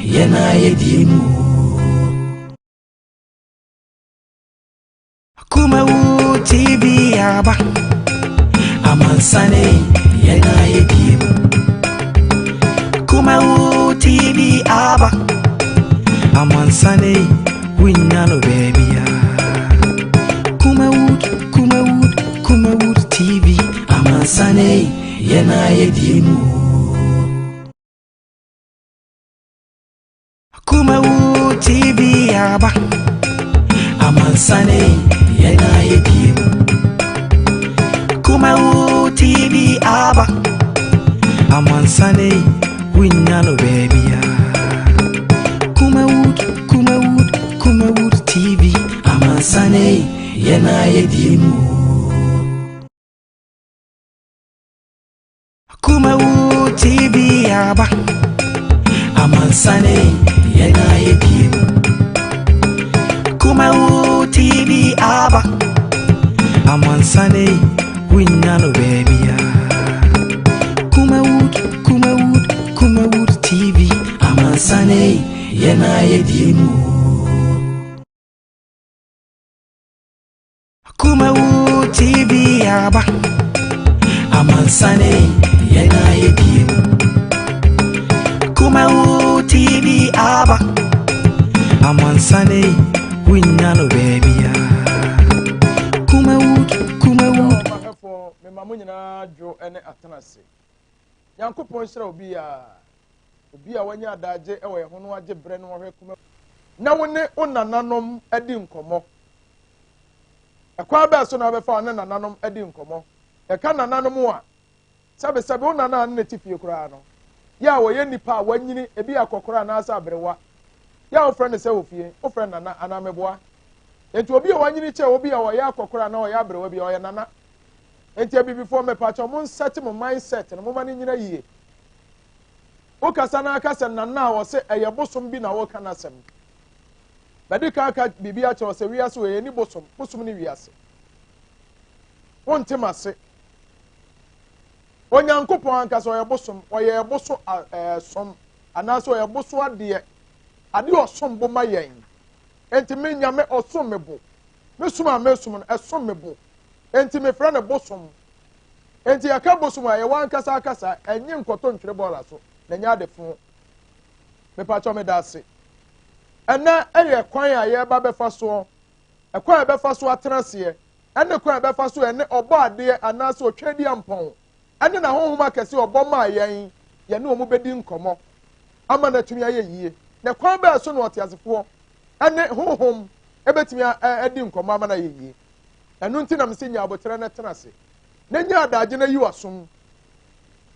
yena yedimu Kumawood TV aba Amansane yena yedimu Kumawood TV aba Amansane winnano baby Kumawood TV Amansane yena yedimu Kumawood TV aba Amansane yena yedimu Kumawood TV aba Amansane winnano baby Kumawood TV Amansane yena yedimu Kumawood TV aba Amansane yena yedimu Kumawood TV aba Amansane winnano baby Kumawood TV Amansane yena yedimu Kumawood TV aba Amansane yena yedimu Kumawood TV aba Amansane winnano baby Kumawood me mamunyina dwo ene atenase Yankopon hira obi a wanya adaje ewe ho no age bre no hwe kuma na wone onananom adi nkomo akwa ba so na be fa one nananom adi nkomo e ka nananom a sabe onana na tifie kura no ya wo ye nipa a wanyini ebi akokora na asa abrewa ya wo friend se wo fie wo friend nana anameboa enti obi a wanyini che obi a wo ya akokora na wo ya abrewa bi o ye nana enti abi before me pacho mo set mo mindset no mo ma ni nyina yie o kasa na akasa nana wo se eye bosom bi na wo kana sem badi ka aka bibi a che wo se wiase wo ye ni bosom ni wiase won temase Onyankopon ankasa oye bosom oye boso som anaso oye boso ade osom bo mayen enti me nyame osom mebo mesuma mesum no esom mebo enti me fra ne bosom enti aka bosom aye wankasa akasa enye nkoto ntwere bola so na nya adefo me pa cho me dase ena eye kwan aye ba befa so ekwan befa so atrase ene kwan befa so ene obo ade anaso otwedi ampon ane na honhoma kese oboma yen ye ne omu bedi nkomo ama na tumi aye yie na kwan ba so no otiasefo ane honhom ebetumi edi nkomo ama na ye yie enu nti na msinya abotere na tenase na nya adaje na yiwasom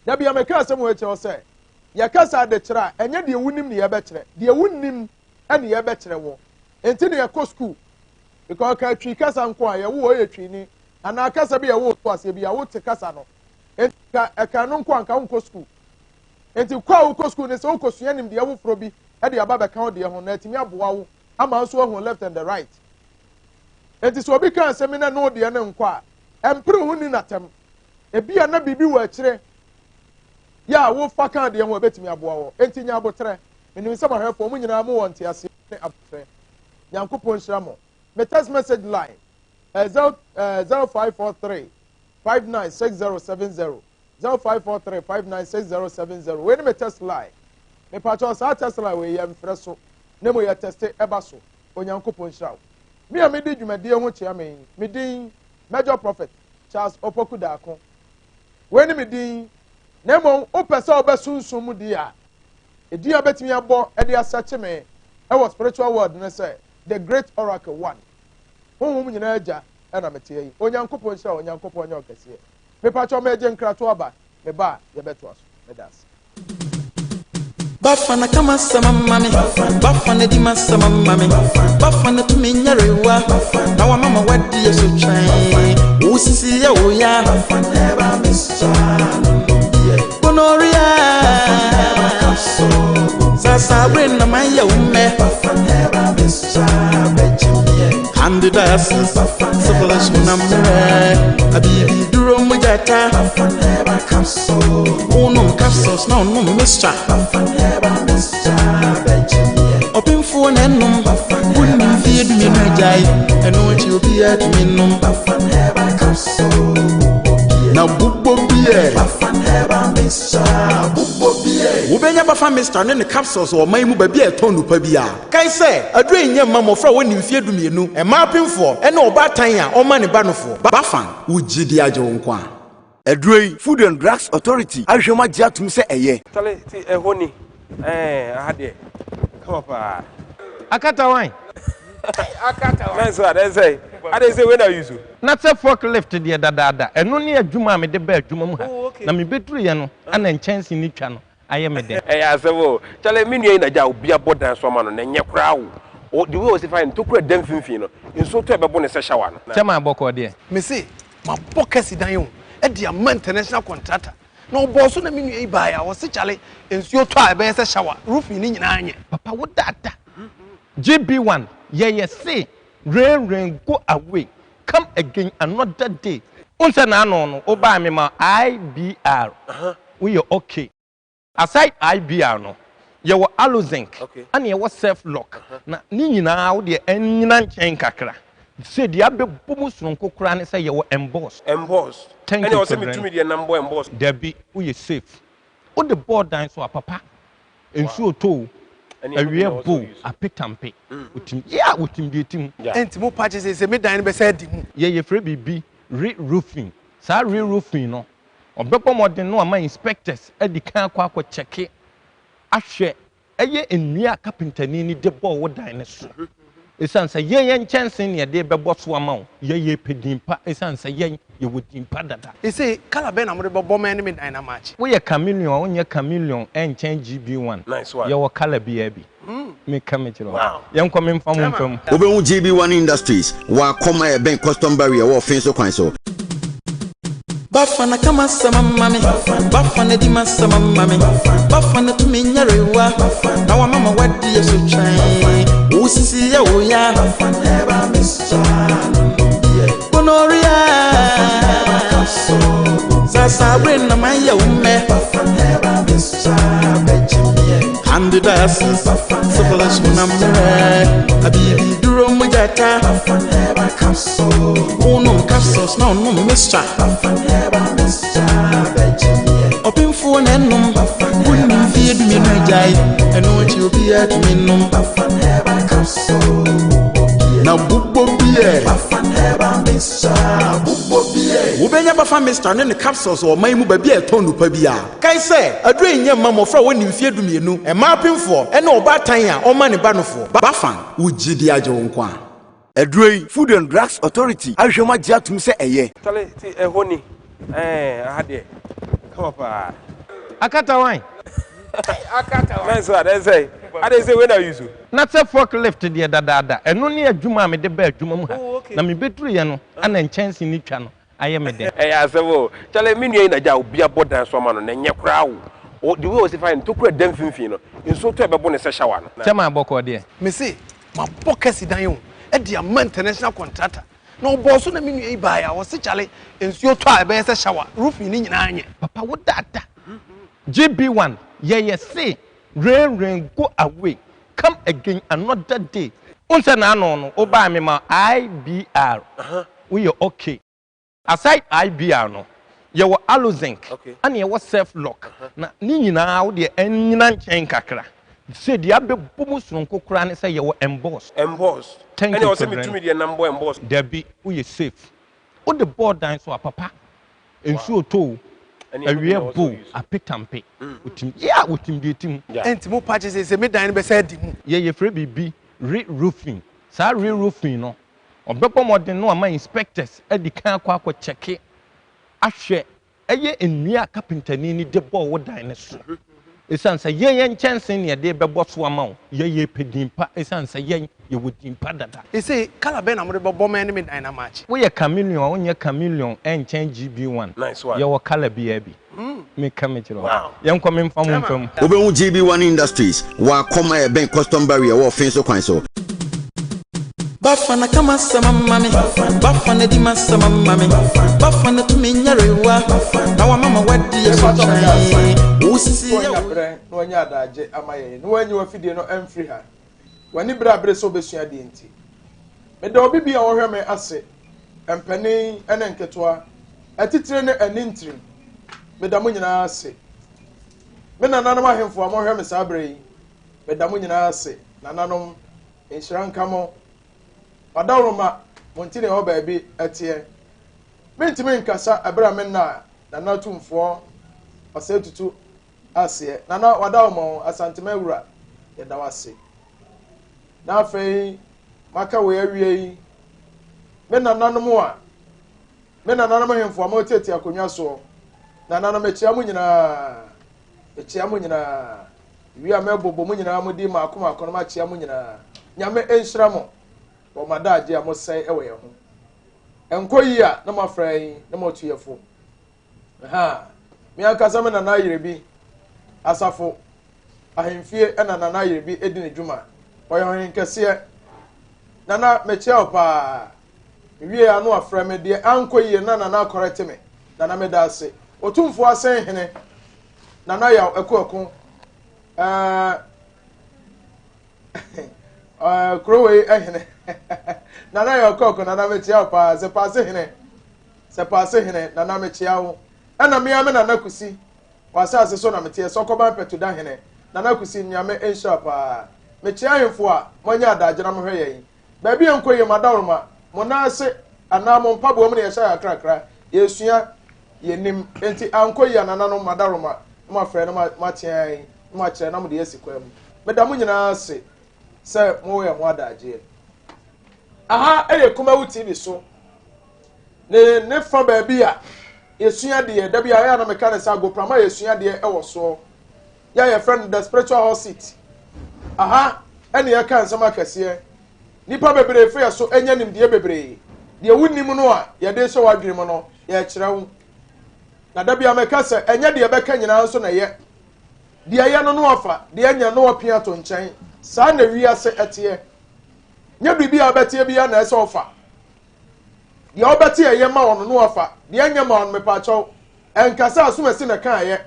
ya bia meka asem wo eche o se ya kasa de kira enye de wunim ne ye be kire de wunnim ane ye be kire wo enti ne yakọ school because ka twi kasa nko a ye wo ye twi ni ana kasa bi ye wo to ase bi ya wo te kasa no eka no nko anka nko school enti kwa wo school ne se wo kosua nim de wo fro bi e de aba be kan de ho na timi aboa wo ama nso ho left and the right enti so obi kan se me na no de ne nko a empre hu ni natem ebi ana bibi wo akire ya wo fa kan de ho betimi aboa wo enti nya abotre menim se ma hwefo mu nyina mo wonte ase ne abotre Yankopon hira mo me text message line 0543 596070 0543 596070 when me test line me patcho sa test line we yam freso ne mo ya test eba so Onyankopon hira me a me di dwumade ho chia me din Major Prophet Charles Opoku Daako when me din ne mo opesa obesunsun mu di a edi abetimi abo e de asache me e was spiritual world ne say the great oracle one honhom nyina agya na mete yi Onyankopon hira Onyankopon nya okese me pacho me je nkrato aba me ba ye beto aso me das Bafana kama sama mami Bafana di masama mami Bafana tumi nyarewa Na wa mama wadi ya so chai Usisi ya uya Bafana eba mischa Bonoria Sasa brena maya ume Bafana eba mischa Candidacy, Syphilis Munamre, Abibi Duro Mujata, Never Capsule, Unum Capsules, no, Mister, Never Mister. jai enu chi obi e tumi nom bafan heba capsule na bubbo bie bafan heba mixture bubbo bie wo benya bafan mixture ne capsules o man mu ba bia ton nupa bia kai se aduro enyam mamofra woni mfie dumienu e mapemfo e na obatan a o ma ne ba nofo bafan wo gidi aje wo nkwa Edrei Food and Drugs Authority ahwema gya tum se eye tale ti ehoni ahade come up Akata wine. akata wine so I say when are you so Na se forklift de dada eno ne adwuma me de ba adwuma mu ha na me beduru ye no ana nchance ni twa no aye me de asewo tale me nua na ja obi abodan so ma no na nye kra wo the way was fine to kra dem finfin no nso to ebebo ne se shower no chama aboko de me say ma bokasi dan yo e dia man international contractor na oboso na me nua yi ba ya wo se chale ensuo to a be se shower roof ni nyina anye papa wo dada GB1 yeah say rain go away come again another day unse na no oba me ma IBR we are okay aside IBR no ye wo alozinc and ye wo self lock na ni nyina wo de anyina nchen kakra say dia be bomu sonko kura ne say ye wo emboss and you say me to me the number emboss there be we safe o the board down so papa ensuo to awie bo apetampe utim ya utim de tim entimo patch say me dan be say di mu ye free bibi re-roofing sa re-roofing no obepo modern no ama inspectors edikan akwa check ahwe eye enua carpentani ni de ball wo dan ne so esan say ye nchen ne de bebo so ama wo ye pedimpa esan say ye wodimpa dada e say kala be na mo de bebo man me dan na match wo ye chameleon wo nye chameleon enchen GB1 nice one ye wo kala bi me kamechiro ye nko me mfa mo mfam obehu GB1 Industries wa koma e ben custom barrier wo fin so kwan so Bafana kama sama mami Bafana di masama mami Bafana tumi nyarewa Na wa mama wadi ya so chai Usisi ya uya Bafana heba Bonoria Sasa brena maya ume Bafana heba Handidasses Syphilis unamure Habibi duro mujata Bafana heba capsule Unum capsules na unum mixture Open phone and num wouldn't feed me no jai and what you be at me num now bubbo beer Ubenya Bafan Mixture and the capsules or my muba beer tonu pabia. Kai say, a drain young mamma for when you fear to me no, and mapping for and no bad time or money banofo. Bafan would Jidiajo Nkwan. Edrei Food and Drugs Authority ahwema gya tum se eye tale ti ehoni ahade come up Akata wine. akata wine so I say when are you so Na se forklift de dada eno ne adwuma me de ba adwuma mu ha na me beduru ye no ana nchance ni twa no aye me de asewo tale me nua na ja obi abodan so ma no na nye kra wo the way was fine to kra dem finfin no nso to ebebo ne se shower no chama aboko de me say ma bokasi dan yo e dia man international contractor na oboso na me nua yi ba ya wo se chale ensuo to a be se shower roof ni nyina anye papa wo dada GB1 yeah say rain go away come again another day unse na no oba me ma IBR we are okay aside IBR no ye wo alozinc and ye wo self lock na ni nyina wo de anyina nchen kakra say dia be bomu sonko kura ne say ye wo emboss and you say me to me the number emboss there be we safe o the board down so papa ensuo to awie bo apetampe utim ya utim de tim entimo patch say me dan be say di mu ye free bibi re-roofing sa re-roofing no obepo modern no ama inspectors edikan akwa check ahwe eye enua carpentani ni de ball wo dan ne so esan say ye nchance ne de bebo so ama wo ye pedimpa esan say ye wodimpa dada e say kala be na mo de bebo man me dan na match wo ye chameleon wo nye chameleon enchen GB1 nice one ye wo kala bi me kamechiro ye nko me mfa mo mfam obehu GB1 Industries wa koma e ben custom barrier wo fin so kwan so Bafana kama sama mami Bafana di masama mami Bafana tumi nyarewa Na wa mama wadi ya so chai Usisi ya bre no anya adaje amaye no wanyi wa fidie no emfree ha wani bra bre so besua de enti me da obi bia wo hwe me ase empani ene nketoa atitire ne anintirim me da mo nyina ase me nananom ahemfo mo hwe me sabre yi me da mo nyina ase nananom enhyira nkamo wadawroma montine ho baabi atie mentime nkasa abra me na nanatumfo asetutu ase nana wadawmo asantema wura ye da wase na afei maka we awie yi me nananom a me nananom hemfo ma oteti akonwa so nananom echia mu nyina wi amebobo mu nyina mu di maakoma akono ma chia mu nyina nyame enhyira mo wo madaje amosai ewe ye ho enkoyi a na mafrai na motuyefo mi akasa me nana yerebi asafo ahemfie na nana yerebi edine djuma oyohin kese nana mechia opa wie anu afra me de ankoyi na nana correct me nana me da ase otumfo asen hene nana ya ekoko krowe ehene nana ya okoko nana mechia opa se passe hene nana mechia wo ana me ame nana kusi wasase so na metie sokoba petu da hene nana kusi nyame ensha pa mechia hemfo a monya adagena mo hwe yen ba bi enkoye madawroma mo na ase anamo mpabo mo ne yesha ya krakra yesua yenim enti ankoye nana no madawroma mo afre no matien mo akire na mo de yesikwam meda mo nyina ase se mo ye ho adage aha eye Kumawu TV so ne fa ba bi a yesua de da bia ya na meka ne sa goprama yesua de ewo so ya your friend the spiritual hot seat aha ene ya kan sama kase nipa bebre fe so enya nim de bebre de wunim no a ye de so wadwene mo no ye kire wo na da bia meka se enya de beka nyina so na ye de ye no no afa de enya no opia to nchen sa na wi ase ete nya bibia obete bia na ese ofa de obete ye ma wono no afa de anya ma on mepa chaw enkasa asumasi na kan ye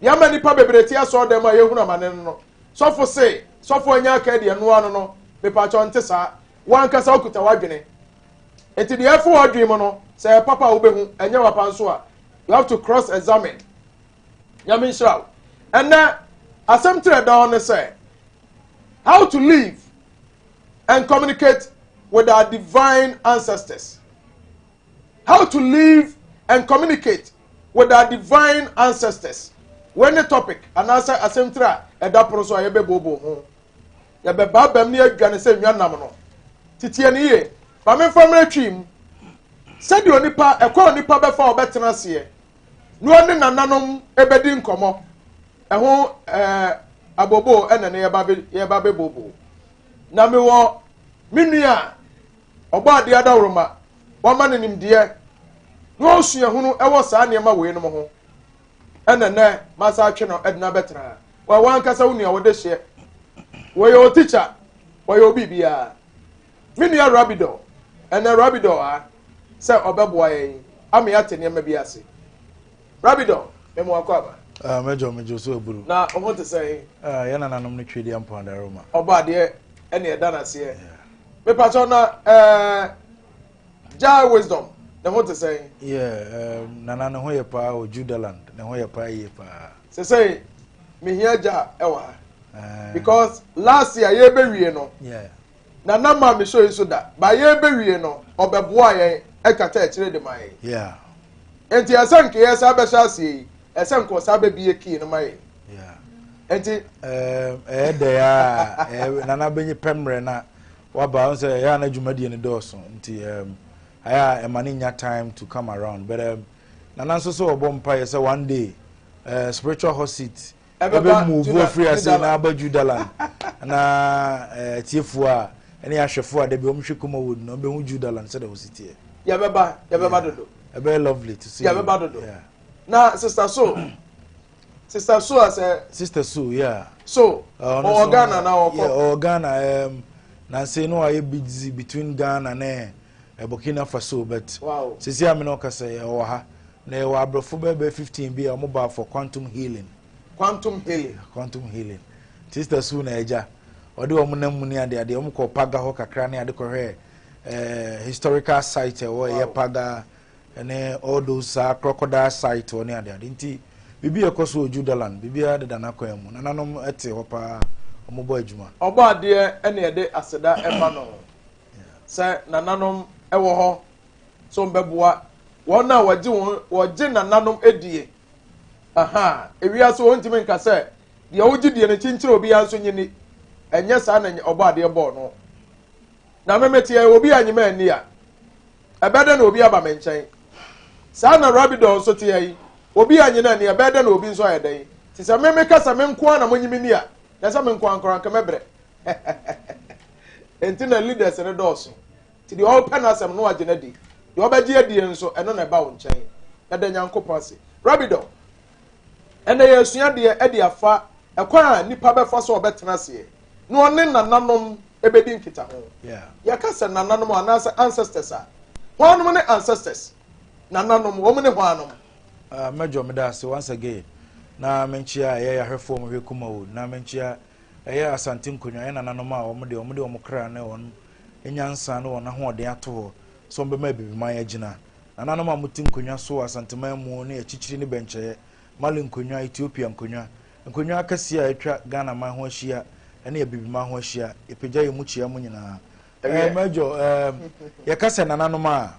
de ama nipa bebreti aso dem a yehunu amane no sofo se sofo anya aka de no ano no mepa chaw nte sa wankasa okuta wadwene enti de efo wadwe mo no se papa wo behu anya wapa nso a you have to cross examine yamin shraw and asem tre down ne say how to live and communicate with our divine ancestors. How to live and communicate with our divine ancestors. When the topic, and answer asemtra, and that person I be bobo. Ya be babam ni adwane se nwa nam no. Titie ni ye. Ba me family twim. Said you nipa, ekwa nipa be fa obetena se. No ne nananom ebedi nkomo. Eho abobo ene ne ye ba be bobo. Na me wo minua ogba de adawroma wama ne nimde no sua hunu ewo saa ne ma we no ho ene masa atwe no edna betra wa wankasa wunua wo de hye wo yo teacher wo yo bibia minua rabido ene rabido a se obeboa yen ame ate ne ma bi ase rabido memo akwa ba mejo so eburu na o te say ya na nanom ne twedi ampo adaroma ogba de ene eda na se me pacho na ja wisdom the what to say nana ne ho ye pa o Judaland ne ho ye pa ye pa say me here ja ewa because last year ye be wie no nana ma me show you so that ba ye be wie no obeboa ye ekata e kire de mai enti asanke ye sa be sha sie esanko sa be bie ki no mai enti de ya nana benyi pemre na waba on say ya na dwumadi ne doso nti aya emani nya time to come around but nana so so obompa ye say one day spiritual hot seat ebe move free as na abaju dalan na tiefu a ene ahwefo a de be omhwe Kumawu no be hu Judaland say the city ya beba dodo very lovely to see ya beba dodo na sister so as sister so so Ghana na Ghana na say no I busy between Ghana and Burkina Faso but wow sisi am no kase o ha na wa abrofo be 15 be o mobile for quantum healing quantum healing sister so na eja ɔde ɔmo nam mu ne ade ɔmo kɔ paga hɔ kakra ne ade kɔhwɛ historical site ɛwɔ ɛyɛ paga ɛne all those crocodile site wɔ ne ade nti bibi ɛkɔ so Judaland bibi adeda na kwan mu nananom ɛte hɔ pa ɔmo bɔ adwuma ɔbɔ adeɛ ɛne ɛde aseda ɛma no sɛ nananom ɛwɔ hɔ so mbɛboa wɔn a wɔgye nananom edie aha ewia so wɔn ntumi nka sɛ deɛ wogye die no kyenkyere obi ya nso nyini ɛnyɛ saa na ɔbɔ adeɛ bɔɔ no na memetie obi anyima ani a ɛbɛda na obi aba me nkyɛn saa na Rabidon nso te yi obi anyina ani ɛbɛda na obi nso ayɛ dan ti sɛ me kasa me nko na monyimi ni a na sɛ me nko ankora nka mebrɛ enti na leaders ne dɔɔso ti deɛ ɔpɛ na asɛm no agye na di deɛ ɔbɛgye adie nso ɛno na ɛba wo nkyɛn ɛda Nyankopɔn ase Rabidon ɛna yɛ asua deɛ ɛde afa ɛkwan a nipa bɛfa so ɔbɛtena aseɛ na ɔne nananom ebedi nkita ho yɛka sɛ nananom anaasɛ ancestors a hɔnom ne ancestors nananom wɔn ne hɔnom mɛjɔ me da ase once again na menkyia ɛyɛ ahwɛfo mo hwɛ kuma wo na menkyia ɛyɛ asante nkonwa ɛyɛ nananom a wɔn de wɔn kra ne wɔn enyansa ne wɔn ahoɔden ato hɔ so wɔn bɛma bibiman agyina nananom a muti nkonwa so asanteman mu ne akyikyiri ne bɛnkyɛɛ Mali nkonwa Ethiopia nkonwa akɛse a atwa Ghana man ho ahyia ɛne bibiman ho ahyia epagya yɛ mu kyia mu nyinaa mɛjɔ yɛka sɛ nananom a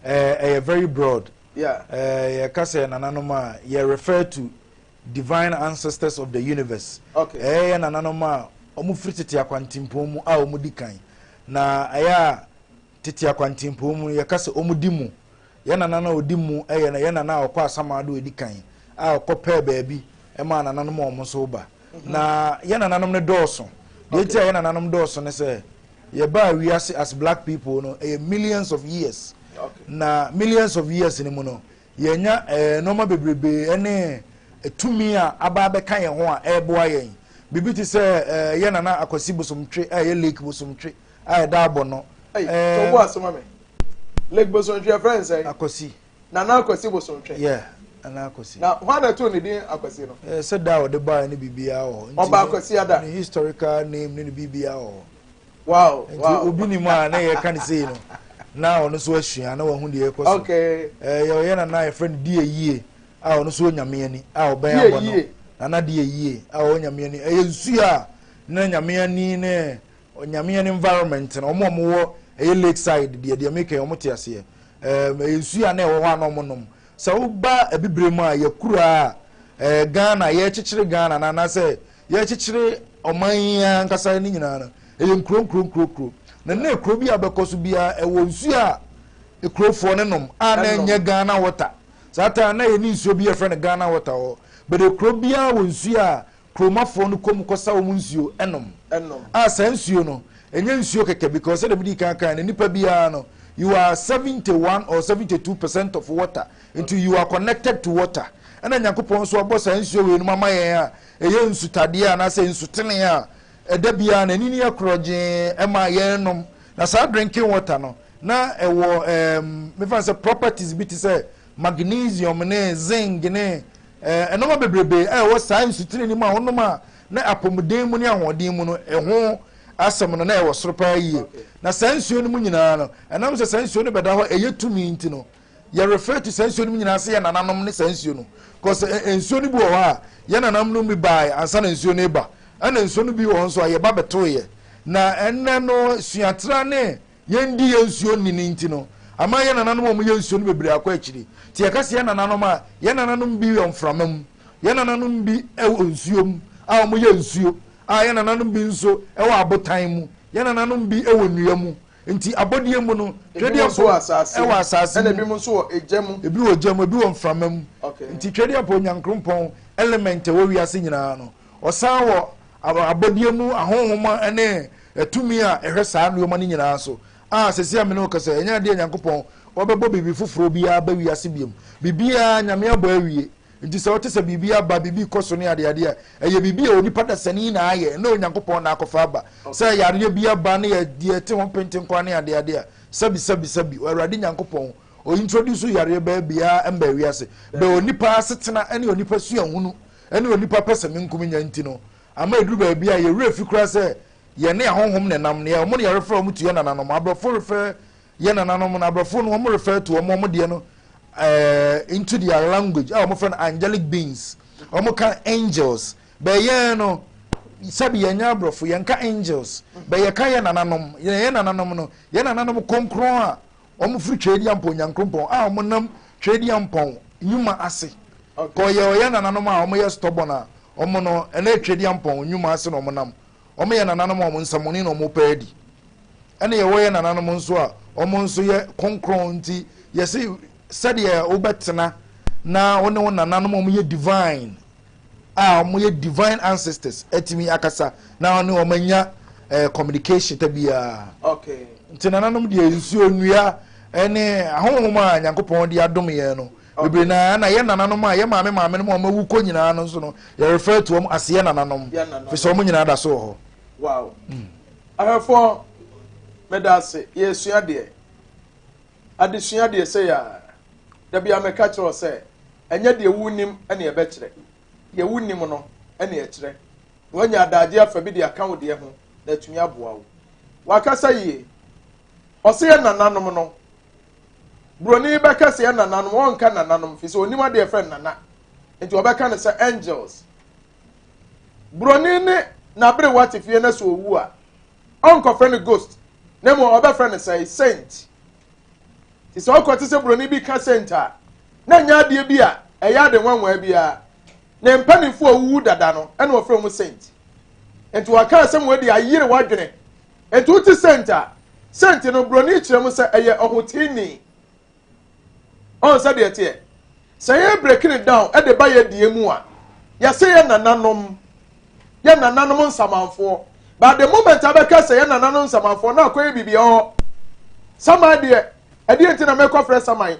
ɛyɛ very broad yɛka sɛ nananom a yɛ refer to divine ancestors of the universe ɛyɛ nananom a ɔmo firi tete akwantimpɔn mu a ɔmo di kan na ɛyɛ a tete akwantimpɔn mu yɛka sɛ ɔmo di mu yɛ nanana odi mu ɛyɛ na yɛ nana ɔkɔ asamado edi kan a ɔkɔ pɛɛ baabi ɛma nananom a ɔmo so ba na yɛ nananom ne dɔɔso deɛ ti a yɛ nananom dɔɔso ne sɛ yɛba wiase as black people no ɛyɛ millions of years na millions of years ni mu no yɛnya nɔɔma bebrebe ɛne tumi a aba abɛka yɛn ho a ɛɛboa yɛn bibi ti sɛ yɛ nana akwasi bosomtwe a yɛ lake bosomtwe a yɛda abɔ no tɔbɔ asoma me lake bosomtwe friends akwasi nana akwasi bosomtwe ana akwasi na hwan na to ne din akwasi no sɛ da ɔde baa ne bibia wɔ ɔba akwasi ada ne historical name ne bibia wɔ wow nti obi ni mu a na yɛ ka ne sei no na ɔno so asua na wahu deɛ ɛkɔ so okay yɛ na yɛ friend die yie a ɔno so nyame ani a ɔbɛn abɔ no nana die yie a ɔnyame ani ɛyɛ nsu a na nyame ani ne nyame ani environment na ɔmo wɔ ɛyɛ lakeside deɛ make ɔmo te aseɛ ɛyɛ nsu a na ɛwɔ hɔ a na ɔmo nom sɛ woba abibire mu a yɛkura a Ghana yɛkyekyere Ghana na anasɛ yɛkyekyere ɔman yi ankasa ne nyinaa no ɛyɛ nkuro na ne kuro bi abɛkɔ so bia ɛwɔ nsu a ekurofoɔ ne nom a na ɛnyɛ Ghana water sata na yɛ ne nsuo bi yɛfrɛ no Ghana water hɔ bɛde kuro bia wɔ nsu a kuromafoɔ no kɔm kɔsa wɔn nsuo ɛnom a saa nsuo no ɛnyɛ nsuo kɛkɛ because sɛ dɛm di kankan ne nipa biara no you are 71 or 72% of water until you are connected to water ɛna Nyankopɔn so abɔ saa nsuo wɔ enum ama yɛn a ɛyɛ nsutadeɛ a na sɛ nsutene a ɛda bia na nini akorɔgye ɛma yɛn nom na saa drinking water no na ɛwɔ mefa sɛ properties bi te sɛ magnesium ne zinc ne ɛnoma bebrebe ɛwɔ saa nsutene ni mu a wɔnom a na apɔmuden mu ne ahoɔden mu no ɛho asɛm no na ɛwɔ soro paa yie na saa nsuo no mu nyinaa no ɛnam sɛ saa nsuo no bɛda hɔ ɛyɛ tumi nti no yɛ refer to saa nsuo no mu nyinaa sɛ yɛ nananom ne saa nsuo no because nsuo no bi wɔ hɔ a yɛ nananom no bi baa ansa na nsuo no ba ɛna nsuo no bi wɔ hɔ nso a yɛba bɛtoeɛ na ɛnnɛ no suatra ne yɛndi yɛ nsuo ni ne nti no ama yɛ nananom a ɔmo yɛ nsuo no bebree akɔ akyiri nti yɛka sɛ yɛ nananom a yɛ nananom bi wɔ mframa mu yɛ nananom bi ɛwɔ nsuo mu a ɔmo yɛ nsuo a yɛ nananom bi nso ɛwɔ abotan mu yɛ nananom bi ɛwɔ nnua mu nti abɔdeɛ mu no twɛdeɛ ɛwɔ asase mu ɛna ebi mu nso wɔ egya mu ebi wɔ egya mu ebi wɔ mframa mu nti twɛdeɛ pɔ Nyankopɔn element ɛwɔ wiase nyinaa no ɔsan wɔ abɔdeɛ mu ahohoma ɛne ɛtumi a ɛhwɛ saa nneɛma no nyinaa so a sɛsi amene wo kasa ɛnyɛ adeɛ Nyankopɔn ɔbɛbɔ biribi foforɔ biara ba wiase biam biribiara Nyame abɔ awie nti sɛ wote sɛ biribi aba biribi kɔ so ne adeade a ɛyɛ biribi a onipa da sani na ayɛ na Onyankopɔn na akɔfa aba sɛ yareɛ bi aba ne yɛdeɛ te ho pentenkwa ne adeade a sabi Awurade Nyankopɔn o introduce yareɛ ba bia mba wiase ba onipa asetena ne onipa suahunu ne onipa pɛsɛ menkum nya nti no ama eduru ba bia yɛwura fi kura sɛ ye ne ahonhom ne nam ne omo ne refer omo to ye nananom abrofo refer ye nananom na abrofo no omo refer to omo de no into their language omo friend angelic beings omo kan angels be ye no sabi ye nya abrofo ye nka angels be ye kan ye nananom no ye nananom konkron a omo firi twedi ampon nyankrompon a omo nam twedi ampon nyuma ase ko ye nananom a omo ye stubborn a omo no ene twedi ampon nyuma ase no omo nam omo ye nananom omo nsamoni no omo paadi ene ye wo ye nananom nso a omo nso ye konkron nti ye se said ye obetena na wone won nananom omo ye divine omo ye divine ancestors etimi akasa na wone omo nya communication tabia okay nti nananom de nsuo nua ene ahonhom a nyankopon de adom ye no bebre na ye nananom a ye maame no omo wuko nyina no so no ye refer to omo as ye nananom fi so omo nyina da so ho wow ahafo medase ye sua de adesua de se ya da bia meka kire se enye de wunim ene ye be kire ye wunim no ene ye kire wanya adaje afa bi de account de ho na tumi aboa wo wakasa yi ose ye nananom no broni be kase ye nananom won ka nananom fi so onima de friend nana enti obeka ne se angels broni ne na bere what if ye na so owu a onko friend ghost na mo obe friend say saint ti so ko ti se broni bi ka saint a na nya de bi a eya de nwanwa bi a na mpanifo owu dada no e na ofre mu saint enti waka se mo de ayire wadwene enti uti saint a saint no broni kire mu se eye ohotini on se de tie se ye break it down e de ba ye die mu a ya se ye nananom ye nananom nsamanfo but the moment abeka se ye nananom nsamanfo na akoye bibia ho sama de e de enti na me kofre saman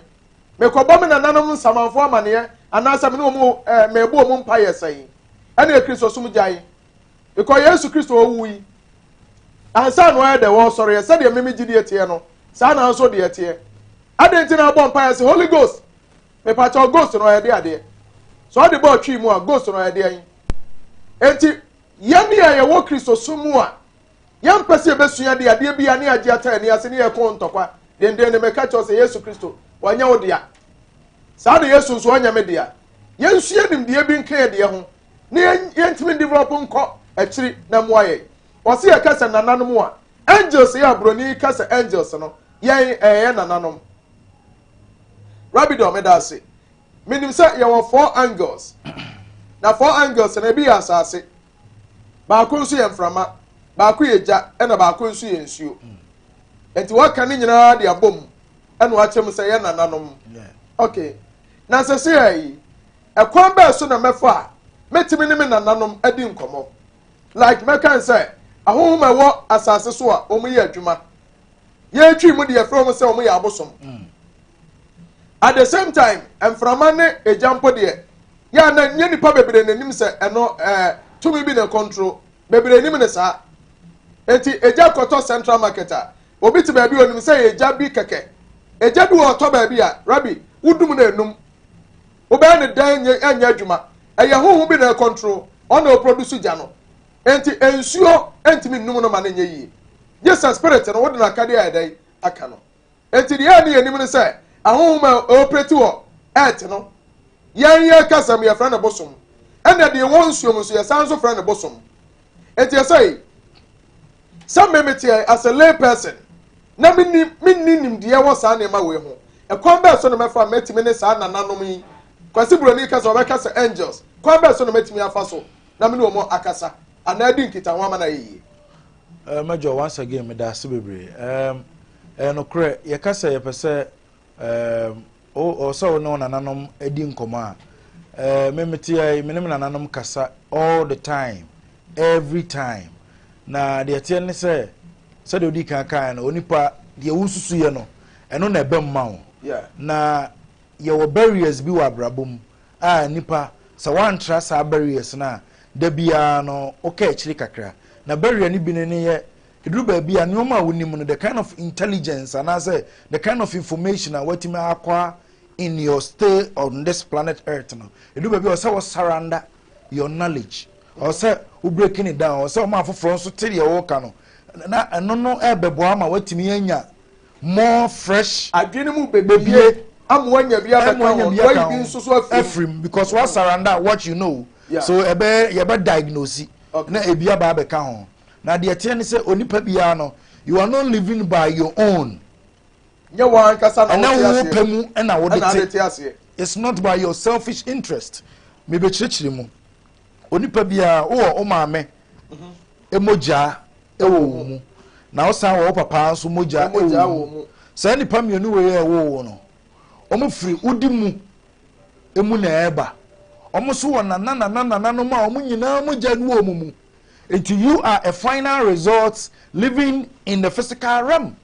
me ko bom nananom nsamanfo amane anasa me no mu me bo mu mpa ye sai ene Kristo sum jai because Yesu Kristo owui ansa no e de wo soro ye se de meme gidi etie no sa na so de etie adenti na bo mpa ye se Holy Ghost me pa cho ghost no ye de ade so de bo twi mu a ghost no ye de yin enti yami a ye wo Kristo sumu a yam pese besua de ade bia ne age ata ne ase ne ye ko ntokwa dende ne meka cho se Yesu Kristo wanya wo dia sa de Yesu so wanya me dia yensua nim de bi nka ye de ho ne yentimi develop nko akiri na moaye wose ye kasa nananom a angels ya broni kasa angels no ye nananom rabido medase minim say ye wo 4 angels na 4 angels na bi ya asase ba ko nso ye mframa ba ko ye ja na ba ko nso ye nsuo enti waka ni nyina de abom ena wa chem say ye nananom okay na sese yi ekwan ba so na mefa metimi ni me nananom adi nkomo like me can say ahom ma wo asase so a omu ye adwuma ye twi mu de from say omu ye abosom at the same time emframa ne ejampo de ya na nye nipa bebre nanim say eno tumi bi na control bebre nim ne sa enti eja koto central market a obi ti ba bi onim say eja bi keke eja bi wo to ba bi a rabi wudum na enum oba ne dan nye anya adwuma eye hoho bi na control ono produce ja no enti ensuo entimi num no ma na nye yi Jesus spirit no wode na kade ayedai aka no enti de ya ne enim ne say ahoho ma operate wo earth no yan kasam ye fra na bosom ena de won nsuo nso ye san so fra na bosom enti ye say some memeti as a lay person na minnim de ye wo sa na ma we ho e kon ba so no mefa metimi ne sa nananom yi kwasi broni kasa obekasa angels kon ba so no metimi afa so na me no mo akasa anadi nkita ho ama na yi major once again me da se bebre no kre ye kasa ye pese o so no nananom edi nkoma memeti ai menem nananom kasa all the time every time na de tie ne se de odi kan kan no onipa de wususu ye no eno na ebe mma wo na ye wo barriers bi wa brabom a nipa sa wan trust a barriers na da bia no okay akiri kakra na barrier ni bi ne ye eduru ba bia ne oma wonim no the kind of intelligence and say the kind of information and what you may acquire in your stay on this planet earth no eduru ba bia o say surrender your knowledge o say we breaking it down so ma foforo so tell your work no na eno no ebebo ma watimi anya more fresh adwene mu bebie amwanya bia beka why be so afrim because what surrender what you know so you be diagnose na ebia ba beka ho na de tie ne say onipa bia no you are not living by your own nya wan kasa na wo pemu na wo de it's not by your selfish interest me be chirichiri mu onipa bia wo maame emoja ewo mu na wo san wo papa so moja ewo mu sa nipa mienu we ewo no omo firi udi mu emu na eba omo so wona na no ma omo nyina moja no mu until you are a final result living in the physical realm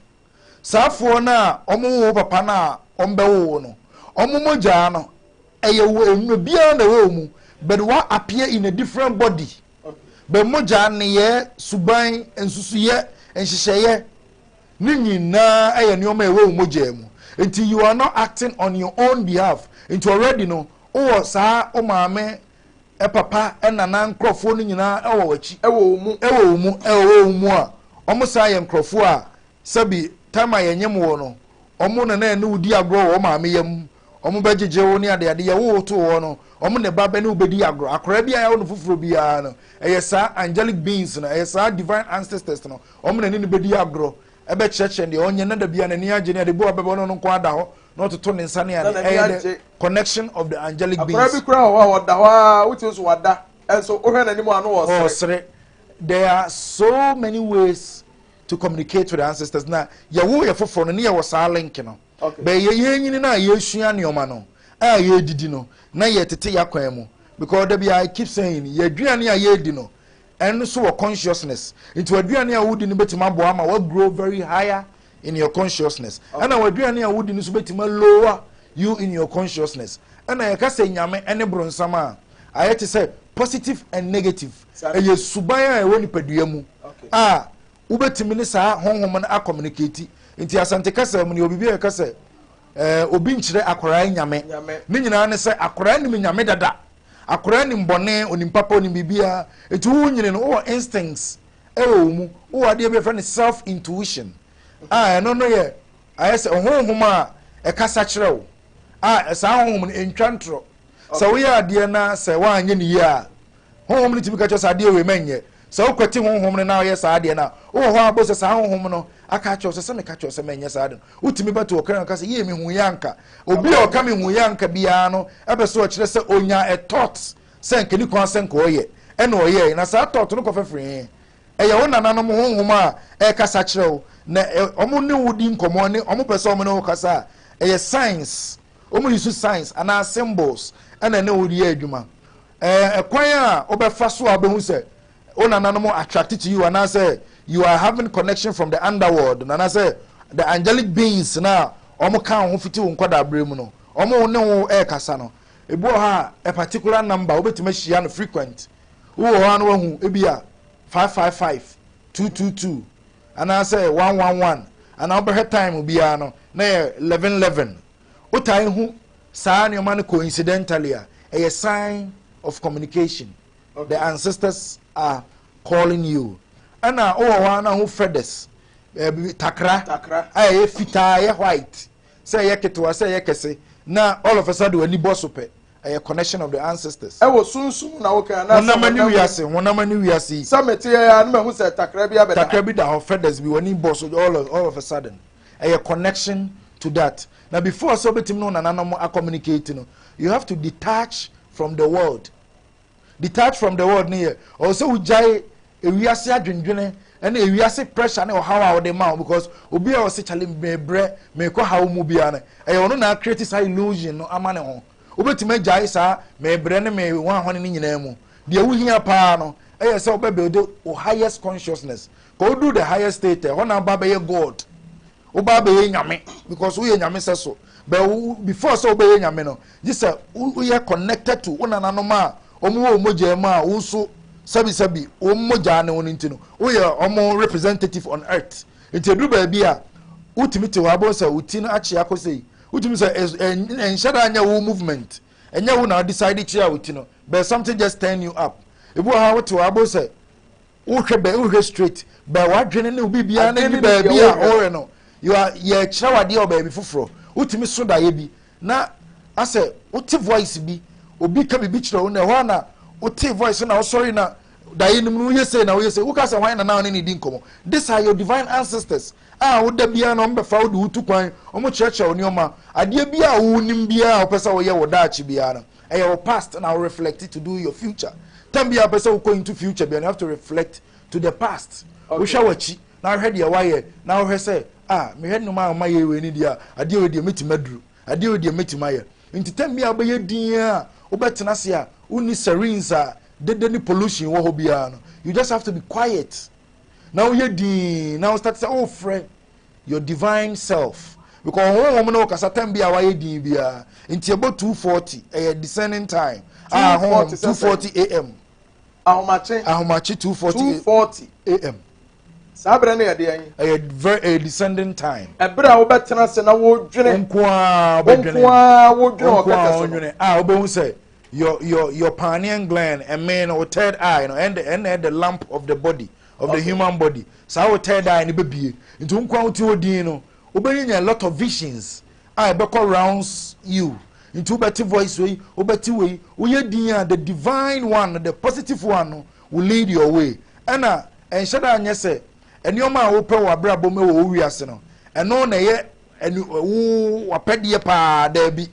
safo na omo wo papa na ombe wo no omo moja no eye wo enu bia na wo mu but what appear in a different body but moja ne ye suban ensusuye enhihye ni nyina eye ne oma ewo moja mu until you are not acting on your own behalf into already no o sa o maame e papa e nana nkrofo no nyina e wo wachi ewo mu a omo sa ye nkrofo a sabi time ayanyem wo no omo na na udi agro wo maame yam omo bejeje wo ni ade ye wo to wo no omo ne ba be ne ubedi agro akora bia ya wo no fufuro bia no eyesa angelic beings no eyesa divine ancestors no omo na ni bedi agro ebe cheche ndi onye na da bia na ni age ne de bo abebe no nko ada ho no to ne nsane ya the connection of the angelic beings akora bi kura wo da wa wuti so wada enso ohwe na ni mo anu wo sere there are so many ways to communicate with the ancestors na ya wo ya foforo no ne ya wo sa link no be ye nyini na ye sua ne oma no a ye didi no na ye tete ya kwan mu because there be I keep saying ye duane a ye di no and so consciousness into aduane a wodi no betima bo ama we grow very higher in your consciousness and our aduane a wodi no so betima lower you in your consciousness and I ka say nyame ene bronsam a I to say positive and negative ye suban a woni padua mu a ubetimi ne saa honhom na communicate nti asante kasa mu ne obibi e kasa obi nkyire akora nyame ne nyina ne se akora ni nyame dada akora ni mbone onimpapa oni bibia etu wunyine no o instincts ewo mu o ade be friend self intuition no ye ayese honhom a e kasa kyerɛw saa honhom no entwantro sa wo ya ade na se wa anye ne yi a honhom no tibika kyerɛ sa ade we manye sa wo kwati honhom no na ye sa ade na wo ho abo se sa honhom no aka kyerɛ se me ka kyerɛ se manye sa ade utimi bato okran ka se ye mi hu yanka obi o ka mi hu yanka bia no ebe so kyerɛ se onya a thought se nkeni kon se nko ye ene oye na sa thought no ko fefre eye wo nananom honhom a e kasa kyerɛw na omo ne wudi nkomo ne omo pese omo ne wo kasa eye science omo use science ana symbols ene ne wudi adwuma kwan a obefa so abehu se onananom attracted to you and I say you are having connection from the underworld and I say the angelic beings na omo kan ho fiti wo nkwada abremu no omo ne wo kasa no ebu ha a particular number obetima hia no frequent wo ho anu hu ebia 555 222 and I say 111 and obehe time bia no na 1111 utai hu saa ne man coincidentally a sign of communication. The ancestors are calling you. Ana wana hu fedes takra aye fita ye white say ye ketwa say ye kese na all of a sudden when bosope a connection of the ancestors e wo sunsun na wo kan na wonamani wiase samete ya na hu say takra bi da fedes bi woni boss all of a sudden a connection to that. Now before so betim no nananom communicate no you have to detach from the world. Detach from the world near also ujai ewiase adwendwene and ewiase pressure na how the man because obi a wose challenge mebre me ko how mu bia na e ono na create sa illusion no amane ho obetima jai sa mebre ne me wan ho ne nyina mu de wuhia pa no e say obebuild the highest consciousness go do the highest state ho na ba be god oba be nyame because we nyame se so but before so be nyame no this we are connected to one another omo moja ma uso sabi omoja ne woni ntino we are omo representative on earth itedu ba bia utimi te wa bo say utino achi akosei utimi say enshada anya wo movement enya wo na decide chia utino but something just turn you up ebu ha wote wa abo say wohwe straight ba wadwene ne obi bia na ni ba bia ore no you are ye kira wade o ba bi foforo wotimi so da ye bi na ase wote voice bi obi ka bibi kira wo na ho na wote voice na wo sorry na da ye nim no ye say na wo ye say wo ka say wan na ne di nkomo. These are your divine ancestors wo da bia na mbe fa wo de wutu kwan omo church wo nioma ade bia wo nim bia wo pesa wo ye wo da achi bia na your past and I will reflect it to do your future. Tambia person will go into future, but you have to reflect to the past. We shall watch. Now heard your wire. Now he say, me head no my way ni dia. I deal with the meeting medru. I deal with the meeting maya. Into Tambia by dia. Obetenasia. Uni serenza. Any pollution wo hobiano. You just have to be quiet. Now you now start to say, oh friend, your divine self. Because woman no kasa Tambia why din bia. Into about 2:40 descending time. 2:40 a.m. Ahomachi 2:40 a.m. Sabra na yade yan. A descending time. Ebra wo betena se na wo dwene. Nkwa wo dwene okaka so. Obo say your pineal gland and main or third eye no and the lamp of the body of the human body. So our third eye ni bebie. Into nkwa uti odin no. Obenya a lot of visions. Beko rounds you. Into better voice way, or better way, the divine one, the positive one will lead your way. And shada nyese, and your man will pay wabra bome wo wiase no. And no na ye and wapedi pa debi.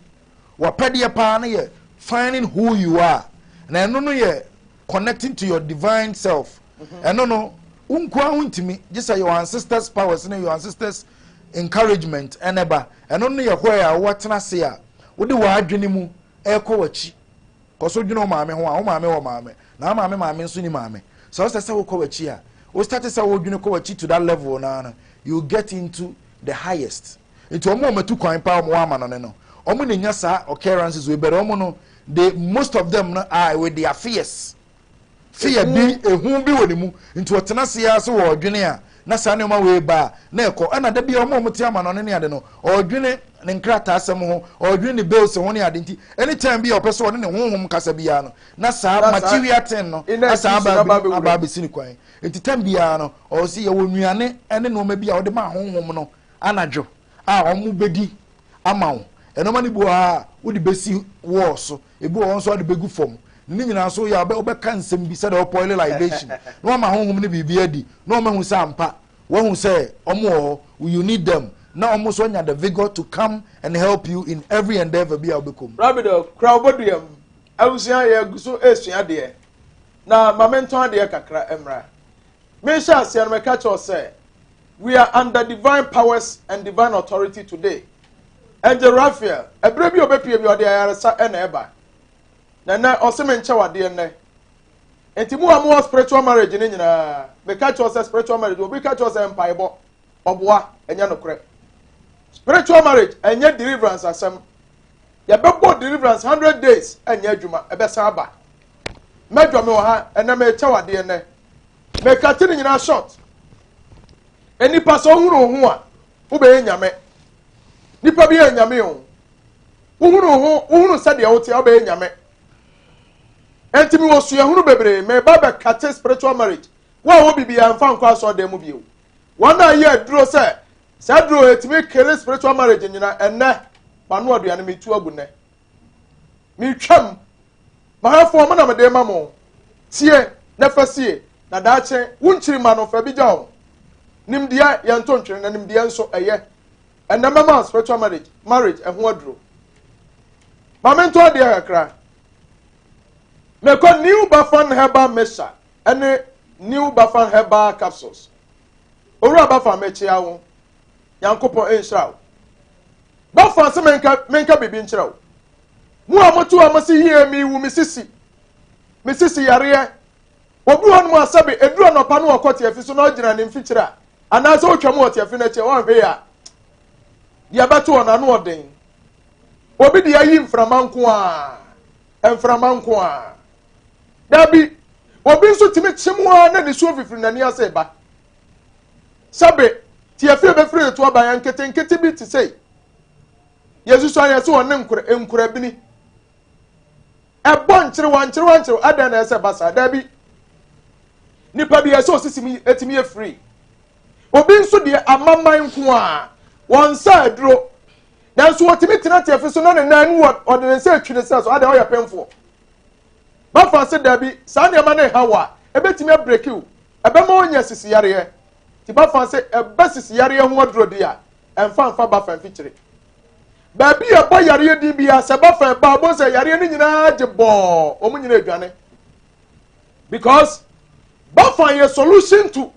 Wapedi pa na ye finding who you are. And no ye connecting to your divine self. And no unkwa untimi, just your ancestors' powers and your ancestors' encouragement and eba. And no ye where what na say. Wode wa adwene mu ekowachi koso dwene o maame ho a o maame wo maame na maame nso ni maame so o sese wo kowachi a o start say wo dwene kowachi to that level na you get into the highest into omo matu kwan pa omo ama no no omo ne nya sa occurrences we better omo no the most of them no are with their fears fear bi ehun bi woni mu into otena se ya so wo dwene a na sa ne ma we ba na eko ana da bi omo moti ama no ne ade no o dwene ne nkrata asem ho odwene ne bills ho ne ade nti anytime bi opese woni ne honhom kasa bia no na sa material ten no asa aba be sini kwan nti time bia no o si ye wonuane ene no ma bia o de ma honhom no anadwo omu bedi amawo eno ma ne bu ha wo de besi wo so ebu won so de begu fom ni nyina so ya obe kan nsem bi se de oil libation no ma honhom ne bibia di no ma hu sa ampa wo hu se omo you need them. Now almost when you have the vigor to come and help you in every endeavor be able to come. Rabido, crowdbodium. I was here so estia dear. Now my mentor dear kakra emra. Me shall see and my catch or say we are under divine powers and divine authority today. And the Raphael, a brave you be you are the and ever. Now also mention what dear ne. And more spiritual marriage in me catch us spiritual marriage will be catch us empire obwa and yanokre. Spiritual marriage and yet deliverance as some yabebo deliverance 100 days and yajuma ebesaba medwa me ha and me chawa de ne me katini nyina short eni paso hunu ho a wo be nyame nipa bi nyame o hunu sade ya wote wo be nyame entimi wo sua hunu bebre me baba kate spiritual marriage wo bibia mfa nkwa so de mu bio wana ye duro say sadro etimi kele spiritual marriage nyina enne manu aduane metu agu ne mi twam mahafo ma na me de mamo tie na fasie na daache wunchiri ma no fa bi jaw nimdia ye ntontwere na nimdia nso eye enne mama spiritual marriage eho aduro mamento ade akra me ko new bafan herbal mixture ene new bafan herbal capsules owura bafan mechi awo Yankopo enshraw. Ba fanse menka bibi nchraw. Mu amotu amasi hie mi wu misisi. Misisi yare. Obi hon mu asabe eduro no pa no okoti afi so no gina ne mfikyira. Ana so otwa mu oti afi na che wan hwe ya. Dia beto ona no oden. Obi dia yi mframanko a. Mframanko a. Dabi obi nso timi chimu a na ne so fifiri na ne ase ba. Sabe ti afie be free to aba yan nkete bi ti sei yesu so ayeso won nkura bini nkyere wankyere adan na ese basa da bi nipa bi ese osisi etimi e free obi nso de amaman nko a wonsa aduro nanso wotimi tenate afi so no ne nan wo de nse atwine se so ade o ya pemfo ba fa se da bi sa ne ma ne hawa ebetimi break you ebe ma onya sisi yare ti ba fa se ebe sisi yare ho aduro dia emfa ba fa mfikire ba bi e ba yare di bia se ba fa ba bo se yare ni nyina agebo o mu nyina adwane because ba fa ye solution to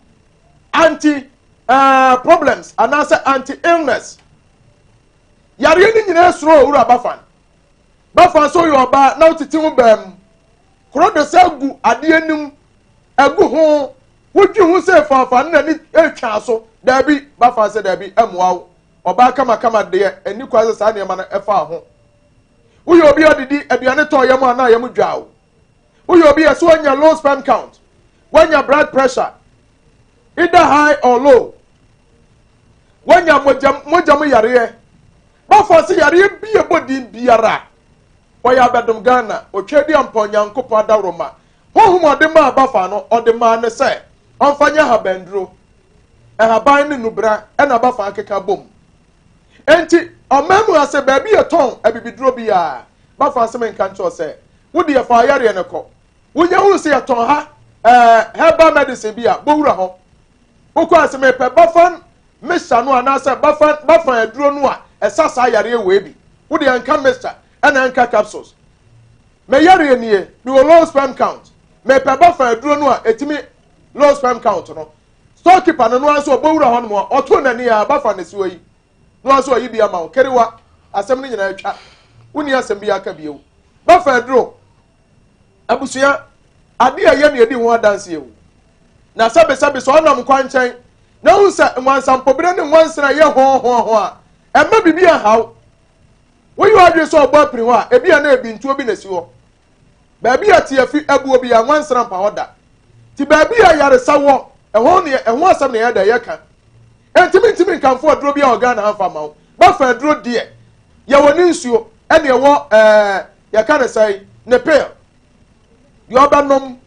anti problems and also anti illness yare ni nyina suro owura ba fa so yo ba na otiti ho bam kro de sagu ade anim agu ho wodwi ho se fa na ni etwa so da bi ba fa se da bi amuawo oba kama de ani kwaze sa ne ma na efa ho uyo obi odidi aduane to yam ana yam dwaawo uyo obi eso anya low sperm count wanya blood pressure either high or low wanya mojam yare ba fa se yare bi e bodi biara oya bedum Ghana otwedi amponya nkopo adaroma hohum odema ba fa no odema ne se onfanya ha bendro haban ne nubra na ba fa akeka bom enti omamu ase ba bi eton abibidro bia ba fa asem nka ncho se wodi ye fa yare ne ko wonya hu se eton ha herbal medicine bia bowura ho woko asem pe ba fa mesa no anase ba fa aduro no a esasa yare we bi wodi anka mesa ana anka capsules me yare nie mi low sperm count me pe ba fa aduro no a etimi low sperm count no storekeeper no anso bowura ho no oto nani a ba fa ne siwo yi no anso yi bia ma kerewa asem ni nyina atwa woni asem bia aka bieu ba fa aduro abusuya ade a ye ne edi ho adanse ewu na sabe so onam kwanchen na unsa nwansampobere ne nwansana ye ho a emma bibia haw woyi wadwe so ogba piri ho a ebia na ebi ntuo bi na si ho ba bia tie afi abuo bi a nwansana mpa hoda ti ba bia yare sawo ehon asam na ya da yeka entimi nkamfo aduro bia oga na hanfa mawo ba fa aduro de ye woni nsuo ene ye wo yaka na sai ne pel yo ba nom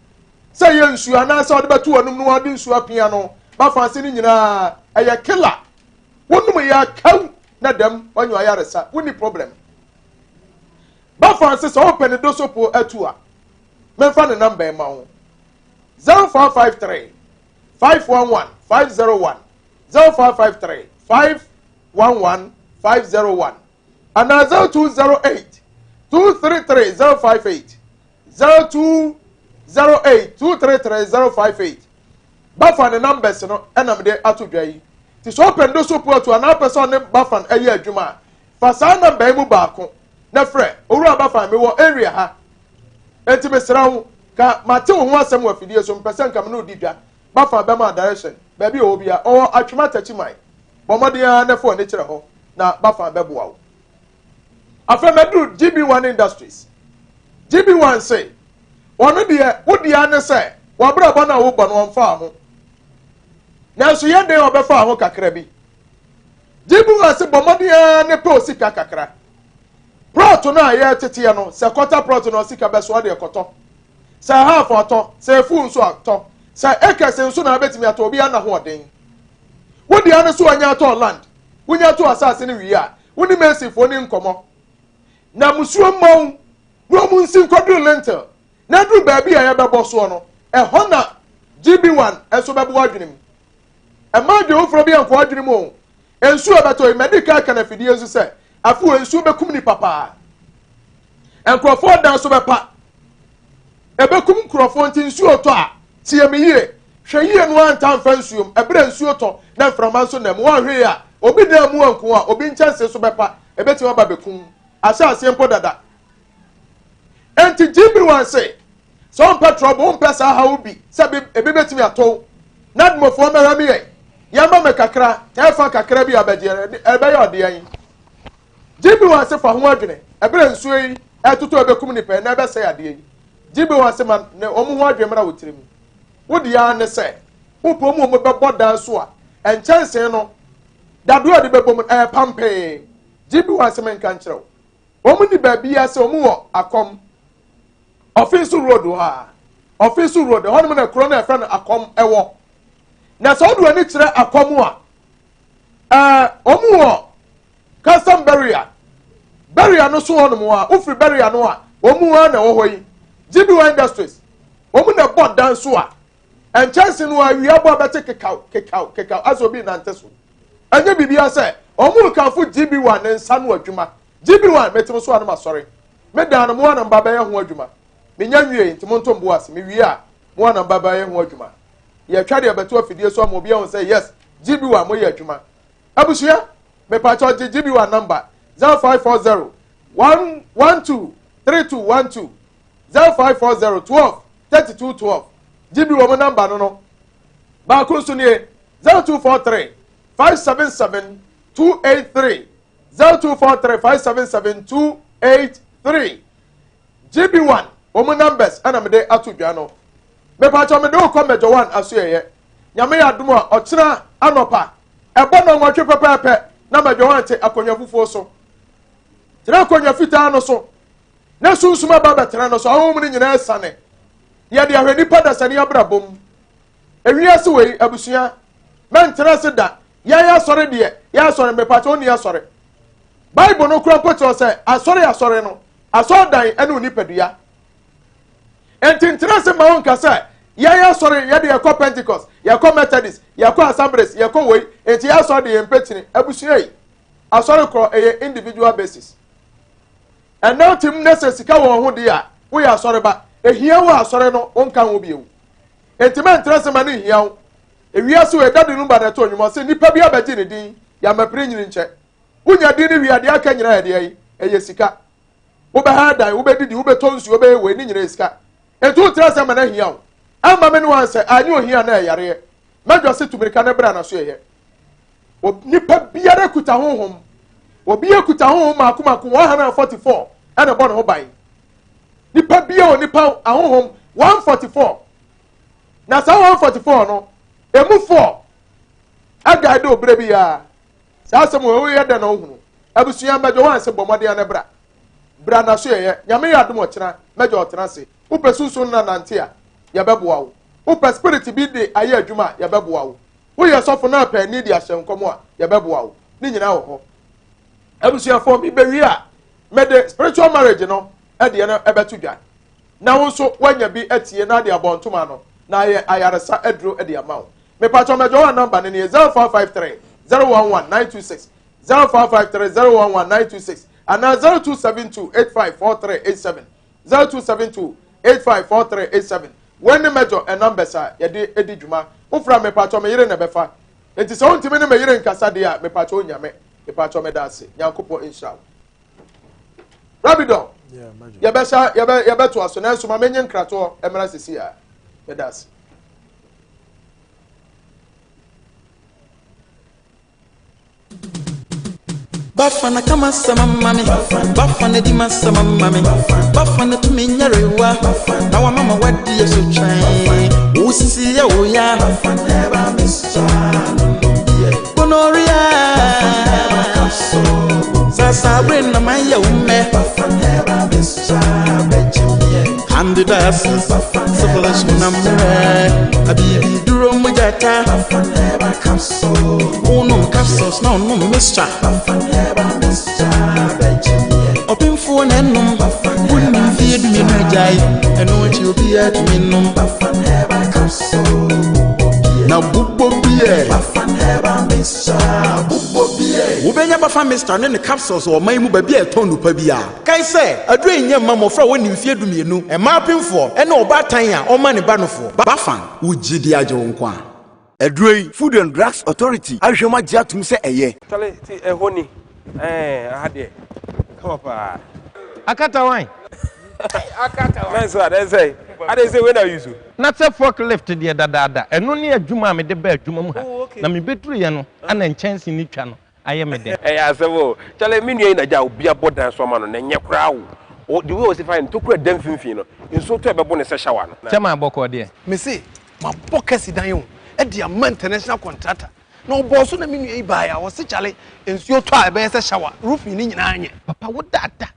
say ye nsuo ana sa ode betu wonum no ode nsuo apia no ba fa se ni nyina eye killer wonum ya kaw na dem wanyo ayaresa woni problem ba fa se so open do sopo atu a memfa ne number ma wo 0453 511 501 0553 511 501 and 0208 233 058 0208 233 058 Bafan the numbers no enam de atodwa yi ti so open do support to an person ne Bafan ayi adwuma fa sa number mu baako na frɛ owura Bafan me wo area ha enti me srawo ka mate wo ho asɛm wa fidie so mpɛsɛ nka me no didwa Bafan be ma direction ba bi o bia o atwuma tachiman bomodea na fo ne kyerɛ ho na Bafan be boa wo afɛmɛduru GB1 Industries GB1 say ono de wodi ane sɛ wabra bɔ na wo bɔ no mfa ho nanso ye den obefa ho kakra bi GB1 se bomodea ne pe osika kakra prot no aye tete no se quarter prot no osika be so de ekoto se half oto se full so ato se ekese nso na betimi ato obi ana ho oden wodi ane so anya ato land wunya to asase ne wi a woni mesifo ni nkomo na musuo mawu no mu nsin kodru lentil na dru ba bi a ye bebo so no ho na GB1 eso bebo adwenem e ma dwe ofro bi anko adwenem o ensuo beto medical kana fidie ensu se afu ensuo bekum ni papa enkrofo dan so bepa e bekum krofo nti ensuo to a tie me yie hwe yie no antan fa ensuo ebre ensuo to na mframa so na mu ahwe a obi dan mu anko a obi nchanse so bepa e beti wa ba bekum asa asempo dada enti GB1 say some petrol bon pesa ha obi se ebe betimi ato na dmofo mera mi ye yama me kakra efa kakra bi abagere ebe ye ode yan GB1 say fa ho adwene ebere nsuo yi etuto ebekum ni pe na ebe se ade yi GB1 say man ne omu ho adwene mera wotirim wodi ya ne se upo mu be bodan so a enchanse no dado ade bebom pampe GB1 say men kan kyerɛw omu ni ba bia se omu wo akom Office road wa office road hɔ nom na kuro na ɛfrɛ no akɔm ɛwɔ na sɛ ɔdo ani kyerɛ akɔm a ɔmo wɔ custom barrier no so hɔ nom a ofiri barrier no a ɔmo wa na ɛwɔ hɔ yi GBY Industries ɔmo na bɔ dan so a ɛnkyɛnse no a wia bɔ abɛte kekaw aso bi nante so ɛnyɛ bibia sɛ ɔmo kanfo GBY ne nsa no adwuma GBY metem so anam asɔre me dan no mo anam ba bɛyɛ ho adwuma menya nwie ntimo ntom bo ase me wie a mo anam ba bɛyɛ ho adwuma yɛ twa de abeto afidie so am obi a say yes GBY mo yɛ adwuma abusua me pa cho GBY number 0540 112 3212 0540 12 3212 GBY mo number no ba ko so ne 0243 577 283 0243 577 283 GB1 omo numbers ana me de atodwa no me pa cho me de ko mejo 1 aso yeye nyame ya dum a ochira anopa ebo no nwotwe pepepe na mejo 1 te akonya fufuo so tira akonya fita no so na sunsuma ba betena no so ahom ni nyina esane ye de ahwani pada sane abrabom ewiase wei abusua mentena se da ya sore de ya sore me pa cho ni ya sore Bible no kura poto say asore no asodan ene onipadua entintina se ma wonka say ya asore ya de yakọ Pentecost yakọ Methodist yakọ Assemblies yakọ wei enti ya asore de empetini abusua yi asore kro individual basis and now tim necessika won ho de a wo ya asore ba ehia wo asore no wonka ho biewu enti mentina se ma no ehia wo ewiase we dadu number na to onwumo se nipa bi abaji ne din ya mapre nyini nche unya di ni wiade aka nyina yade yi eye sika wo be ha dan wo be didi wo be tonsu wo be we ni nyina sika etu tra se ma na hia wo ama me no anse anyo hia na yare medwo se tumirika na bra na so ye nipa biara kuta honhom obi ekuta honhom akomako 144 ana bo no ban nipa bia o nipa ahonhom 144 na sa 144 no emu 4 aga de obre bia asem wo ye de no hunu abusua mejo wan se bomode na bra na so ye nyame ya dum okira mejo otena se upesusu na nante a ya beboa wo upe spirit bi de aye adwuma ya beboa wo wo ye sofo na pa ni di ahyenkomo a ya beboa wo ni nyina wo ho abusua fo mi bewi a mede spiritual marriage no e de na ebetu dwa na wo so wanya bi atie na de abontoma no na aye ayaresa edro e de amawo me pa cho mejo wan number ne 0453 011-926 0553-011-926 and now 0272-854387 0272-854387 when the major and numbers are edi juma ufra me pacho me yire na befa enti so ntimi ne me yire nkasa de a me pacho nyame me pacho me dase nyankopo inshallah rabido yeah major ya be to aso na so ma menye nkrato emra sisi a me dase Bafana kama sama mami Bafana di masama mami Bafana tuminyarewa Na wa mama wadi ya so train Usisi ya uya Bafana eba mischa Bonoria Sasa brena maya ume Bafana eba mischa Candidacies Syphilis munamure Abibi duro mujata Bafana eba capsule Unum capsules na unum mischa Bafana Open phone and num wouldn't feed me no jai and what you be at me num na bubbo bie wobenya bafa Mr. ne capsules o man mu ba bia eton no pa bia kai se adure nya mamofra woni mfie dumienu e ma pemfo e na obatan a o ma ne ba nofo bafa wugidi agye wo nkwa adure Food and Drugs Authority ahwema gye atum se eye tale ti ehoni ahade come up Akata wine. Akata wine. So I say when are you so? Not a forklift the dada. And only a juma me de be juma mu ha. Na me betru ye no ana chance ni twa no. Aye me de. Asewo. Chale me nua na ja obi abodan so ma no na nye kra wo. O the way o se fine to kra dem finfin no. Nso to e bebo ne se shower no. Chama aboko de. Me say ma bokasi dan yo. E dia man international contractor. No boss na me nua iba ya wo se chale nsuo to a be se shower. Roof ni nyina anye. Papa wo dada.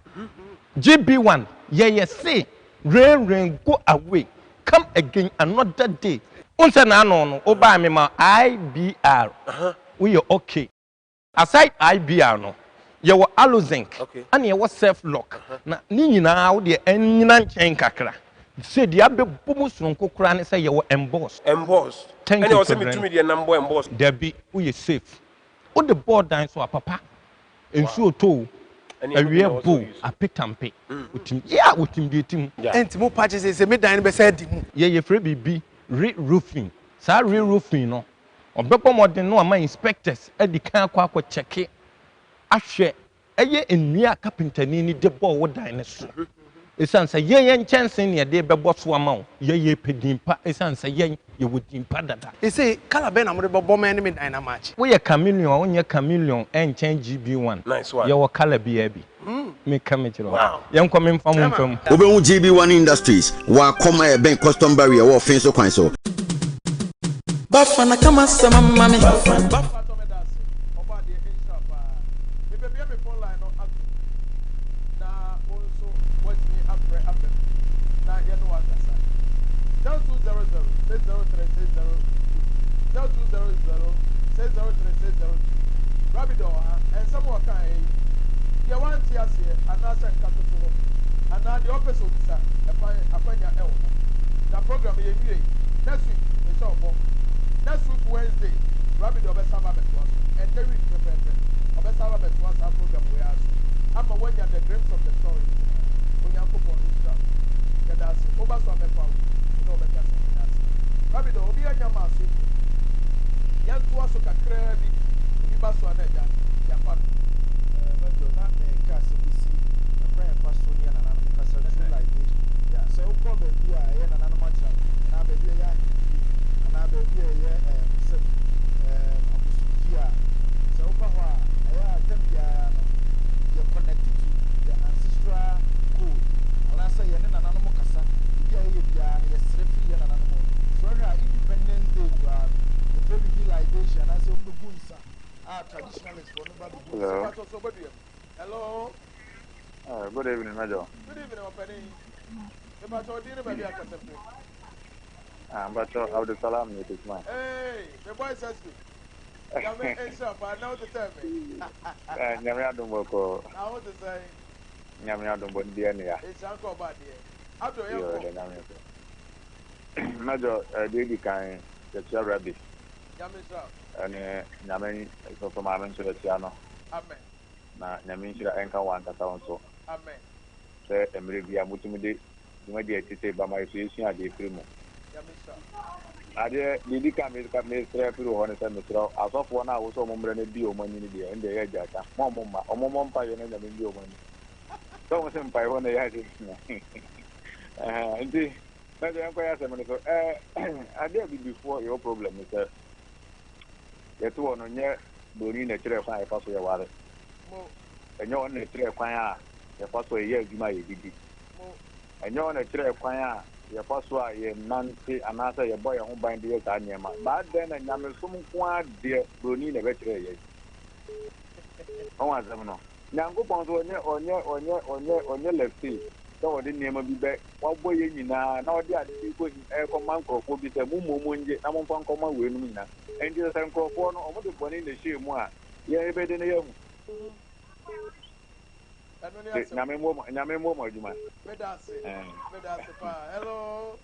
GB1 ye say rain, go away. Come again another day. Unse na no oba me ma IBR. We are okay. Aside IBR no, you were Alozinc. Okay. And you was self lock. Na ni nyina wo de enyina nchen kakra. Say the abe bomu sonko kra ne say you were embossed. Embossed. Thank and you. Also me to me the number embossed. There be we are safe. All the board down so papa. And so to a real bull, a pitampe. Yeah, with him getting. And mo patches say me dan be said mu. Yeah, you free be re-roofing. Sa re-roofing no. Obepo modern no ama inspectors e di kan akwa check it. Ahwe eye enua carpenter ni de ball wo dan ne so. Esan say yen chance ne de bebo so ama wo. Ye pedimpa esan say yen ye wodimpa dada. He say color ben am de bebo man me dan na match. We ye chameleon, onye chameleon en chen GB1. Nice one. Ye wo color bi abi. Me kamechiro. Wow. Yen ko me mfa mo mfam. Obehu GB1 Industries wa koma e ben custom barrier wo fin so kwan so. Bafana kama sama mami. Next week Wednesday, Rabbi Dobe Saba Betwas, and the week Obe Saba Betwas our program we ask. I'm when you're the dreams of the story. When you go for Israel, get us over so Betwas, you know better than us. Rabbi Dobe Yamasu. Yan to us a crabby, you pass one at that. Yapan. Not a Cassidy, a prayer pastor, and an animal castle like this. Yeah, so probably an animal child. Now, baby, and I will be a so far, you're connected to the ancestral code. And I say, you're an animal cassa, you're an animal. So, Independence Day, the very realization, I say, traditionalists for nobody. Hello. Good evening, Major. Good evening, Opening. If I told you, maybe I can say. But Abdul Salam is mine. Hey, the boy says me. I'm in shop, I know to tell me. Nyamia Dumboko. I want to say, Nyamia Dumbonia. it's Uncle Buddy. After you, Major, Didi Kain, the Chia Rabbi, Yamisha. and Yamin is from Amen to the Tiano. Amen. Yamin should anchor one that also. Amen. Say, Emilia Mutumidi, you may be to say by my association at the primo. I did Didi Kam is coming straight through on a semester. As of 1 hour, so Mombrane Dio money in the edge. Momma, or Momma Pie and the Dio money. Don't send by one day. Indeed, the Empire Seminary. I did before your problem is that the 2 on your Bonin a chair fire pass your water. And you're on a chair fire, the pass away, yes, you might be. And you're on a chair fire. Your first one, your Nancy, and answer your boy home by the Tanyama. But then, and I'm some quite dear Bruni, a veteran. Oh, I don't know. Now go on your left feet. So I didn't never be back. What boy in now? Now, the other people in air command will be the Mumu, I'm on command with me now. And just I'm called for no other one in the shame. Yeah, better than you. Hello.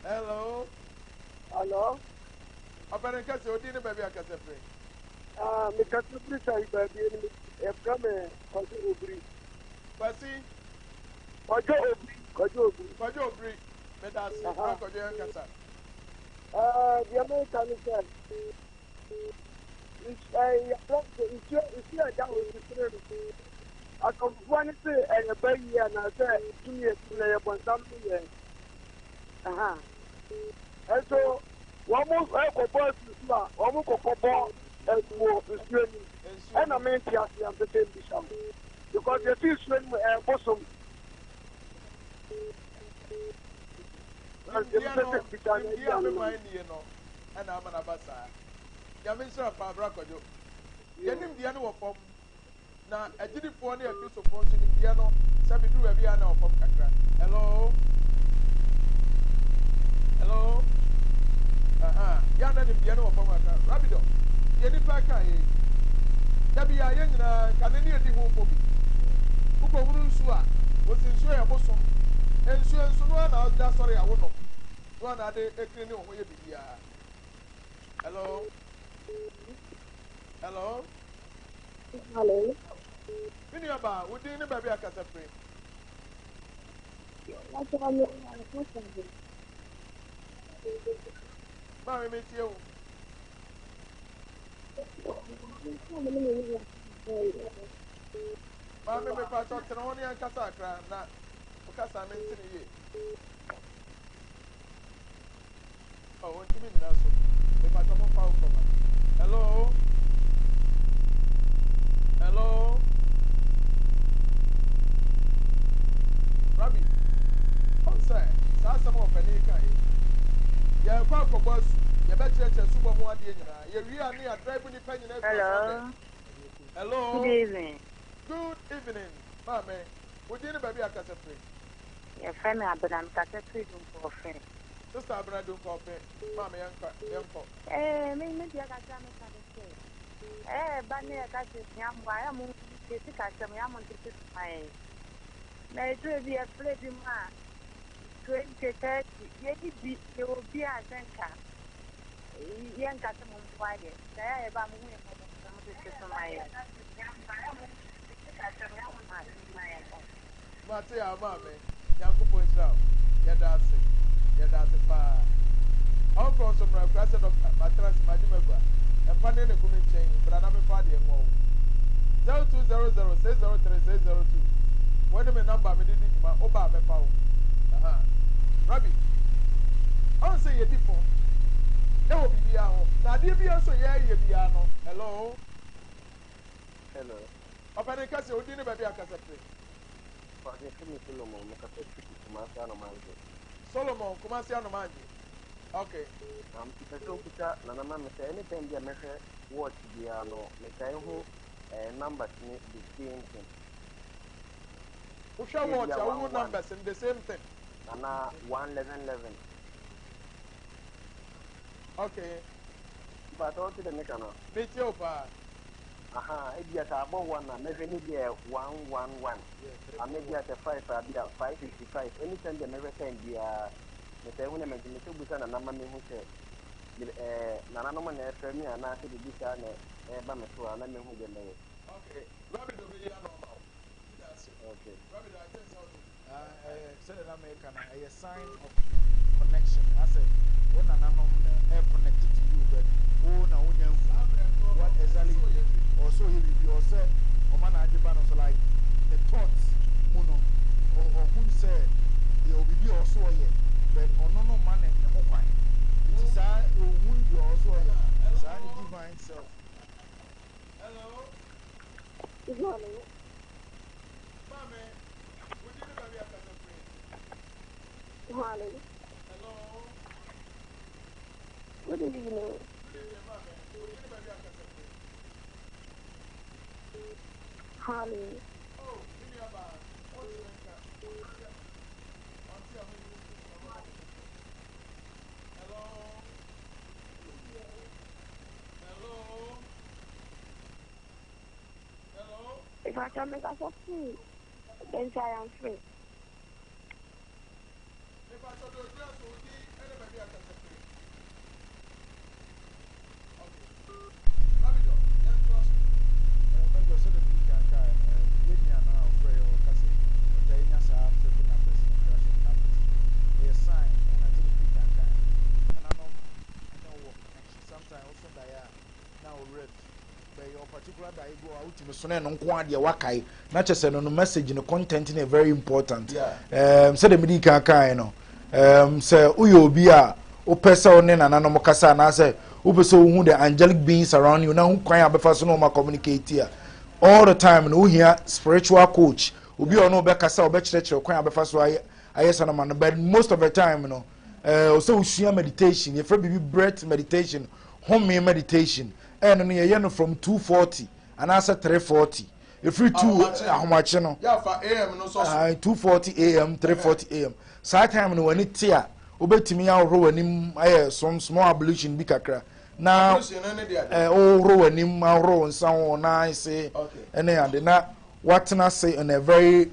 Hello. Hello. Apparently, you didn't baby. I can say. Me can't say baby. If come Kojo Obri. Kwasi. Kojo Obri. Let us see. Kojo Kasa. The American said. It's here down with the train. I come one say and a baby and I said to me to lay upon something. And so one more boss is not one more ball and more is training. And I mean, I'm the same bishop because the fish when we are bosom. And I'm an abasa. Yamisha Fabrakojo. Yanim Diano from now, I did it for the piece of function in Diano, Sabi do we are now from kakra. Hello. Hello. Ya na nim dia no from kakra. Rabido. Ye ni pa kan ye. Dabi ya ye nyina kanani edi ho bobi. Uko hunu nsu a, osinsu ya bosom. Ensu no na da sorry ya wono. No na de ekiri ni ho ye bibia. Hello. Hello. Hello. Mini aba, we dey ni baby akasa pre. Ma me tie o. Ma me pa to tena woni akasa akra na okasa me ntini ye. Oh, what do you mean na so? Me pa to mo pa o from. Hello. Hello. Rabbi. Oh, sir. Sa some of any kind. Ya kwa kwa boss. Ya be church subo mo ade nyina. Ya wi ani a drive ni pa nyina. Hello. Hello. Good evening. Good evening. Mama. Would you baby akasa free? Ya friend Abraham kasa free for friend. Sister Abraham don't call me. Mama yanko. Me dia kasa me kasa. Bani kasa nyamba ya mu kesi kasa me amon kesi mai. Na itu bi a play bi ma 2030 yedi bi e obi a senka. Yen kasa mu kwaye. Saya e ba mu ye mo kesi mai. Mate ya mama. Yanko point ya dase pa. All from some class doctor matras madimegwa. E pa ne gumi chen brada me fa de enwo. 0200603602. What me number me didi ma oba me pa o. Rabbi. On say ye difo. E wo bibia ho. Na de bia so ye bia no. Hello. Hello. Opa ne kase odi ne baby akasa pre. Pa de kemi Solomon me kase Kumasi Anomanje. Solomon Kumasi Anomanje. Okay. People kuta na nama me say anything dia me say watch dia no me say who numbers ni the same thing. Who shall watch our numbers in the same thing? Ana 111. Okay. But all to the make no. Me too pa. Aha, e dia ta bo one na me say ni dia 111. And maybe at 5 dia 555. Anytime dia me say dia me say when me to busa na nama me hu say na no man na FM na say bisa na ba me so na me hu de me. Okay. Rabbi do be normal. Okay. Rabbi, I tell you said that American a sign of connection. I said, when an air connected to you, but what exactly also he will be also or man so like the thoughts mono or who said they will be also here, but no man and no quite. It is I will be also here. Divine self. Hello. Good morning. Morning. Hello. Good evening. Honey. Oh, give me a bar. What's your name? Hello. Hello. Hello. If I can make us a free, then I am free. If I should do just anybody I can say. Okay. Rabido, let's cross. I'm going to say the big guy. Let me know where you're casting. The Inas are after the numbers in the crash of numbers. They assign and I take the big guy. And I know what connection. Sometimes also they are now red. But your particular that you go out to the son and unquad your wakai. Not just a message in the content in a very important. Yeah. Say the medical guy, you know. Say uyo bia o pesa one na nanom kasa na say o pesa hu the angelic beings around you na hu kwan abefa so no ma communicate here all the time no here spiritual coach obi ono be kasa obe kire kwan abefa so ayesa no man but most of the time no o say usua meditation ye bibi breath meditation home meditation and no ye no from 240 and answer 340 every 2 ahomache no ya fa am no so 2:40 am 3:40 am saa time no wani tia obetimi ahoro wanim aye some small ablution bi kakra na ahoro wanim ahoro nsan na say ene ade na watena say in a very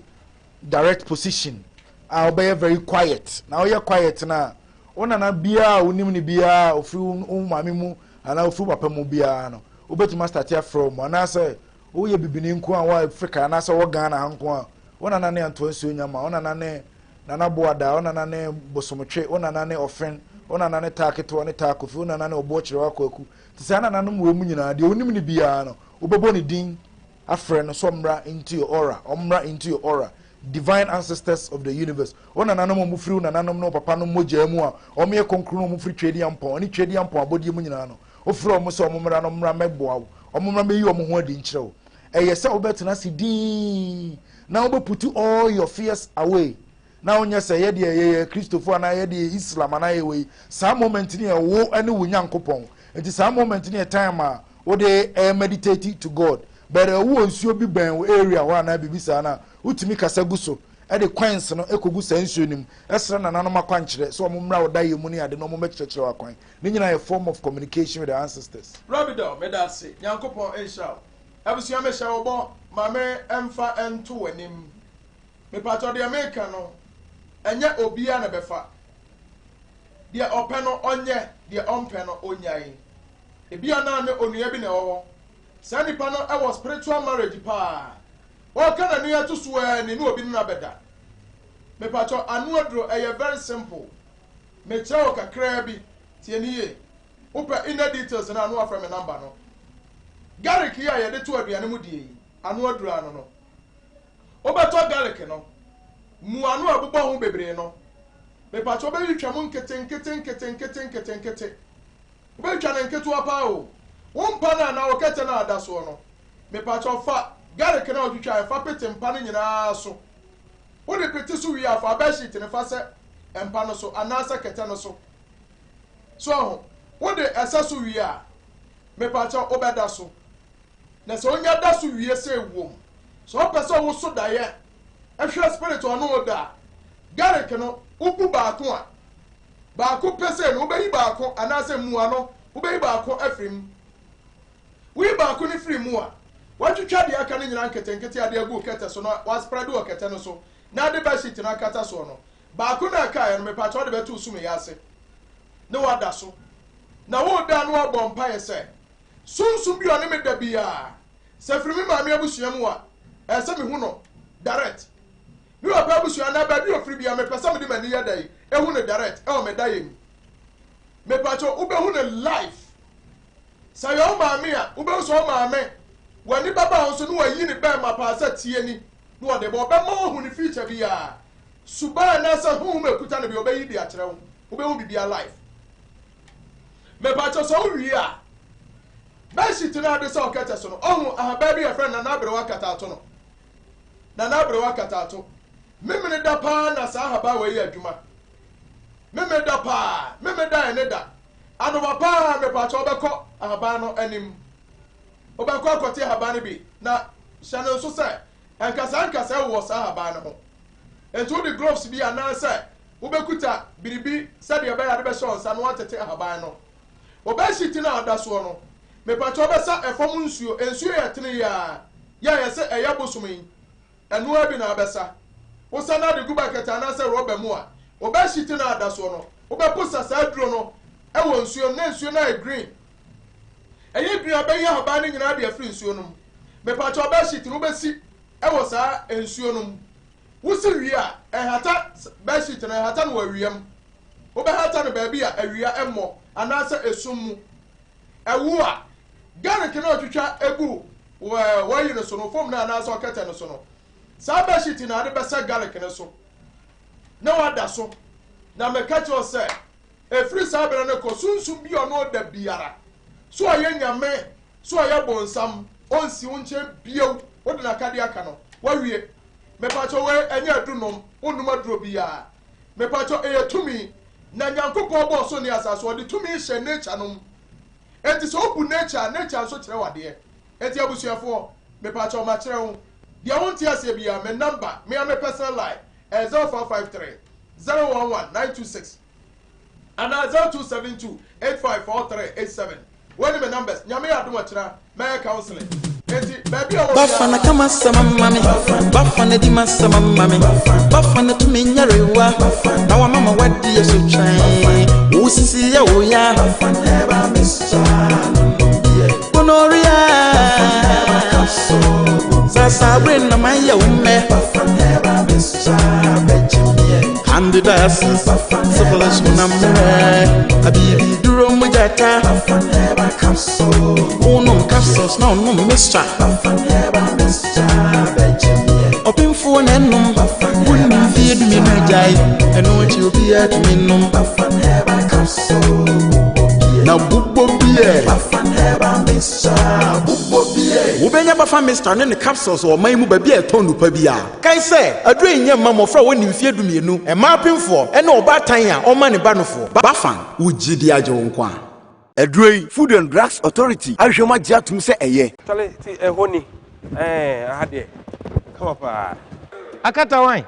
direct position obey very quiet na oye quiet na ona na bia onim ni bia ofri mame mu ana ofri papa mu bia no obetuma start here from ana say oye bibini nko a wa Africa na say wo Ghana hanko a ona na ne anto nsuo nyama ona na ne nana boada ona na ne bosomtwe ona na ne ofen ona na ne taketo ne takofi ona na ne obochire wakwaku tisana na no mu nyina de onim ni bia no obebo ni din afre no somra into your aura omra into your aura divine ancestors of the universe ona na no mu firi na nanom no papa no moja mu a omye konkro mu firi twedi ampon oni twedi ampon abodi mu nyina no ofiri omo so omra no mra meboa omra meyi omo ho adi nkyerɛ eye se obetena sidi na obeputu all your fears away na onye se ye de Christopher na ye de Islam na ye we sa moment ni wo ane wo Nyankopon enti sa moment ni time a wo de meditate to God but wo nsuo bi ban area wa na bibisa na utimi kasa guso e de coins no ekogu sa nsuo nim esra na nanom akwankyere so omumra wo daye mu ni ade no mo mekyekere wakwan ni nyina a form of communication with the ancestors Rabido medase Nyankopon ensha abusia me sha obo mame emfa ento wanim me pato de America no enye obia na befa de ope no onye de ompe no onyai ebia na ne onua bi na wo sani pa no e was spiritual marriage pa o kana ni ato so ni no obi na beda me pato anu adro e very simple me chao kakra bi tie ni ye opa inner details na anu afra me number no garlic ya ye de to aduane mu die anu adro anu no obeto garlic no mu anu abubo ho bebre no me pato be yitwa mu nkete be twa na nketu apa o wompa na okete na adaso no me pato fa garlic na odutwa fa pete mpa no nyina so wo de pete so wi afa ba sheet ne fa se empa no so anasa kete no so so wo de esa so wi a me pato obeda so na se onya da so wi ese wom so pese wo so da ye ehwe spirit ono oda garlic no ubu baako a baako pese no obeyi baako anasa mu ano obeyi baako afrim wi baako ni free mu a watwitwa de aka ne nyina nkete ade agu kete so no was spread o kete no so na de ba sheet na kata so no baako na aka ya no me pato de betu sume yase ne wada so na wo da no abompa ye se sunsun bi oni me da bia se frimi ma me abusua mu a ese me hu no direct mi wa ba abusua na ba bi ofri bia me pesa me de mani ya dai ehu ne direct e o me dai me pato ube hu ne life sayo maame a ube so maame wani baba on so no wayi ne ba ma pa sa tie ni no ode bo be ma hu ne future bia suba na sa hu mekuta ne bi obeyi bi a kire wo ube hu bibia life me pato so wi a ba shi tina de so kete so no ohun ahaba bi a friend na na brewa kata to no na na brewa kata to memene da pa na sa ahaba wa yi adwuma memene da pa memene da ene da ado papa me pato obekọ ahaba no anim obekọ akote ahaba ne bi na shano so say ankasa wo sa ahaba ne ho ento the gloves bi anansa obekuta biribi said ya ba ya de be so nsa no atete ahaba no obeshiti na adaso no me pato obesa efom nsuo ya tene ya se eya bosumin enu abi na abesa wosa na de guba keta na se roba mu a obeshiti na adaso no obepusa sa duro no ewo nsuo na green eye green abeya haba ne nyina de afri nsuo no me pato obeshiti no besi ewo sa nsuo no wosi wi a ehata beshiti na ehata no wawiam obehata no ba bi a awia emmo anasa esum ewu a garlic na otwitwa egu wa yi no so no fom na anasa okete no so no sa ba shit na ade besa garlic ne so na wada so na me catch you say efri sa bere ne ko sunsun bi ono da biara so aye nyame so aye bonsam onsi unche biew wode na kade aka no wa wie me pacho we enya adunom onum aduro bia me pacho eyetumi na Nyankopon bo so ni asaso de tumi hye nature nom enti so obu nature so kire wade enti abusuafo me patch on my channel. The amount here say be my number, me and my personal line 0453 011 926 and 0272 854387. When my numbers, Nyame Adumachra, my counseling. Bafana kama sama mami, bafana di masama mami, bafana tuminya rewa, na wa mama wadi ya so train, usisi ya oya, bafana eba misa, konoria, sasa brain na maya ume, bafana eba misa, Candida syphilis munamre, abibi duro mujata, bafana eba capsule, unum capsules na unum mistra. Open phone and num, wouldn't feed me no jai, and what you'll be at me num. Now, Bubbo Beer, Ubenya Bafa Mr. and the capsules or my mubia tonu pabia. Kai say, a drain young mamma for when you fear me no, and mapping for, and no bad time or money banner for. Bafan, would Jidia Jonkwan. Edway Food and Drugs Authority. I shall my jar to say a year. Tell it, honey. I had it. Come up. Akata wine.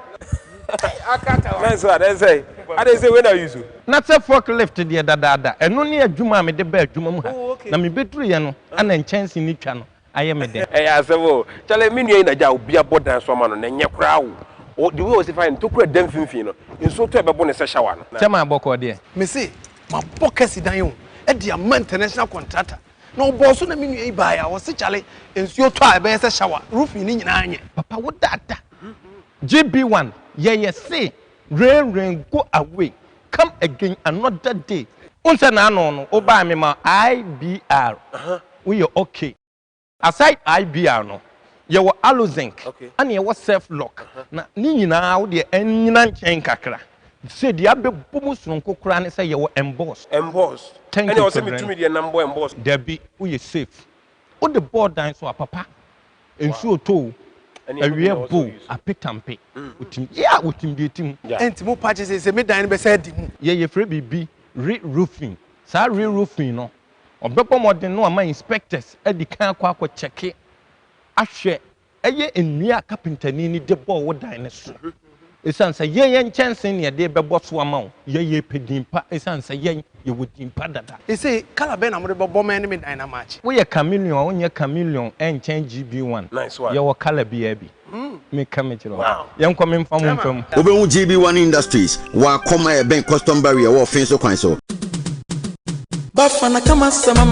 Akata wine. That's say. I didn't say when I use you. Not a forklift, dear dada, and only a Juma made the bed, Juma. Na me betrayano, and then chance in each channel. I am a day. I say, oh, tell me in a job, be a board dance woman, and your crowd. Or do you find to create them finfino? In so to a bonus shower. Tama boko dear. Me say, my pocket is down. At the international contractor. No boss on a mini buy our Charlie and your tribe as a shower, roofing in Anya. Papa, what that? GB1, say, rain, go away. Come again another day. Unsa na no oba me ma IBR. We are okay. Aside IBR no, you were Alozinc. Okay. And you was self lock. Na ni nyina wo de anyina nchen kakra. Say the abe bumus no kokra ne say you were embossed. Embossed. Thank and you. And also me to me the number embossed. There be we safe. O the board dine so papa. Ensuo to awie bo apetampe. Utim yeah utim de tim. Enti mo patches say me dine be say di mu. Ye free bibi re-roofing. Sa re-roofing no. Obepo modern no ama inspectors e di kan akwa check ahwe eye enua carpenter ni de ball wo dine so. Esan say yen chance ne de bebo so ama wo. Ye pedimpa esan say yen ye wodimpa dada. E say kala be na mo de bebo man me dine na match. We ye chameleon, onye chameleon en chen GB1. Nice one. Ye wo kala bi abi. Me come chiro. Wow. Yen kwa me mfa mo mfam. Obehu GB1 Industries wa koma e ben custom barrier wo fin so kwan so. Bafana kama sama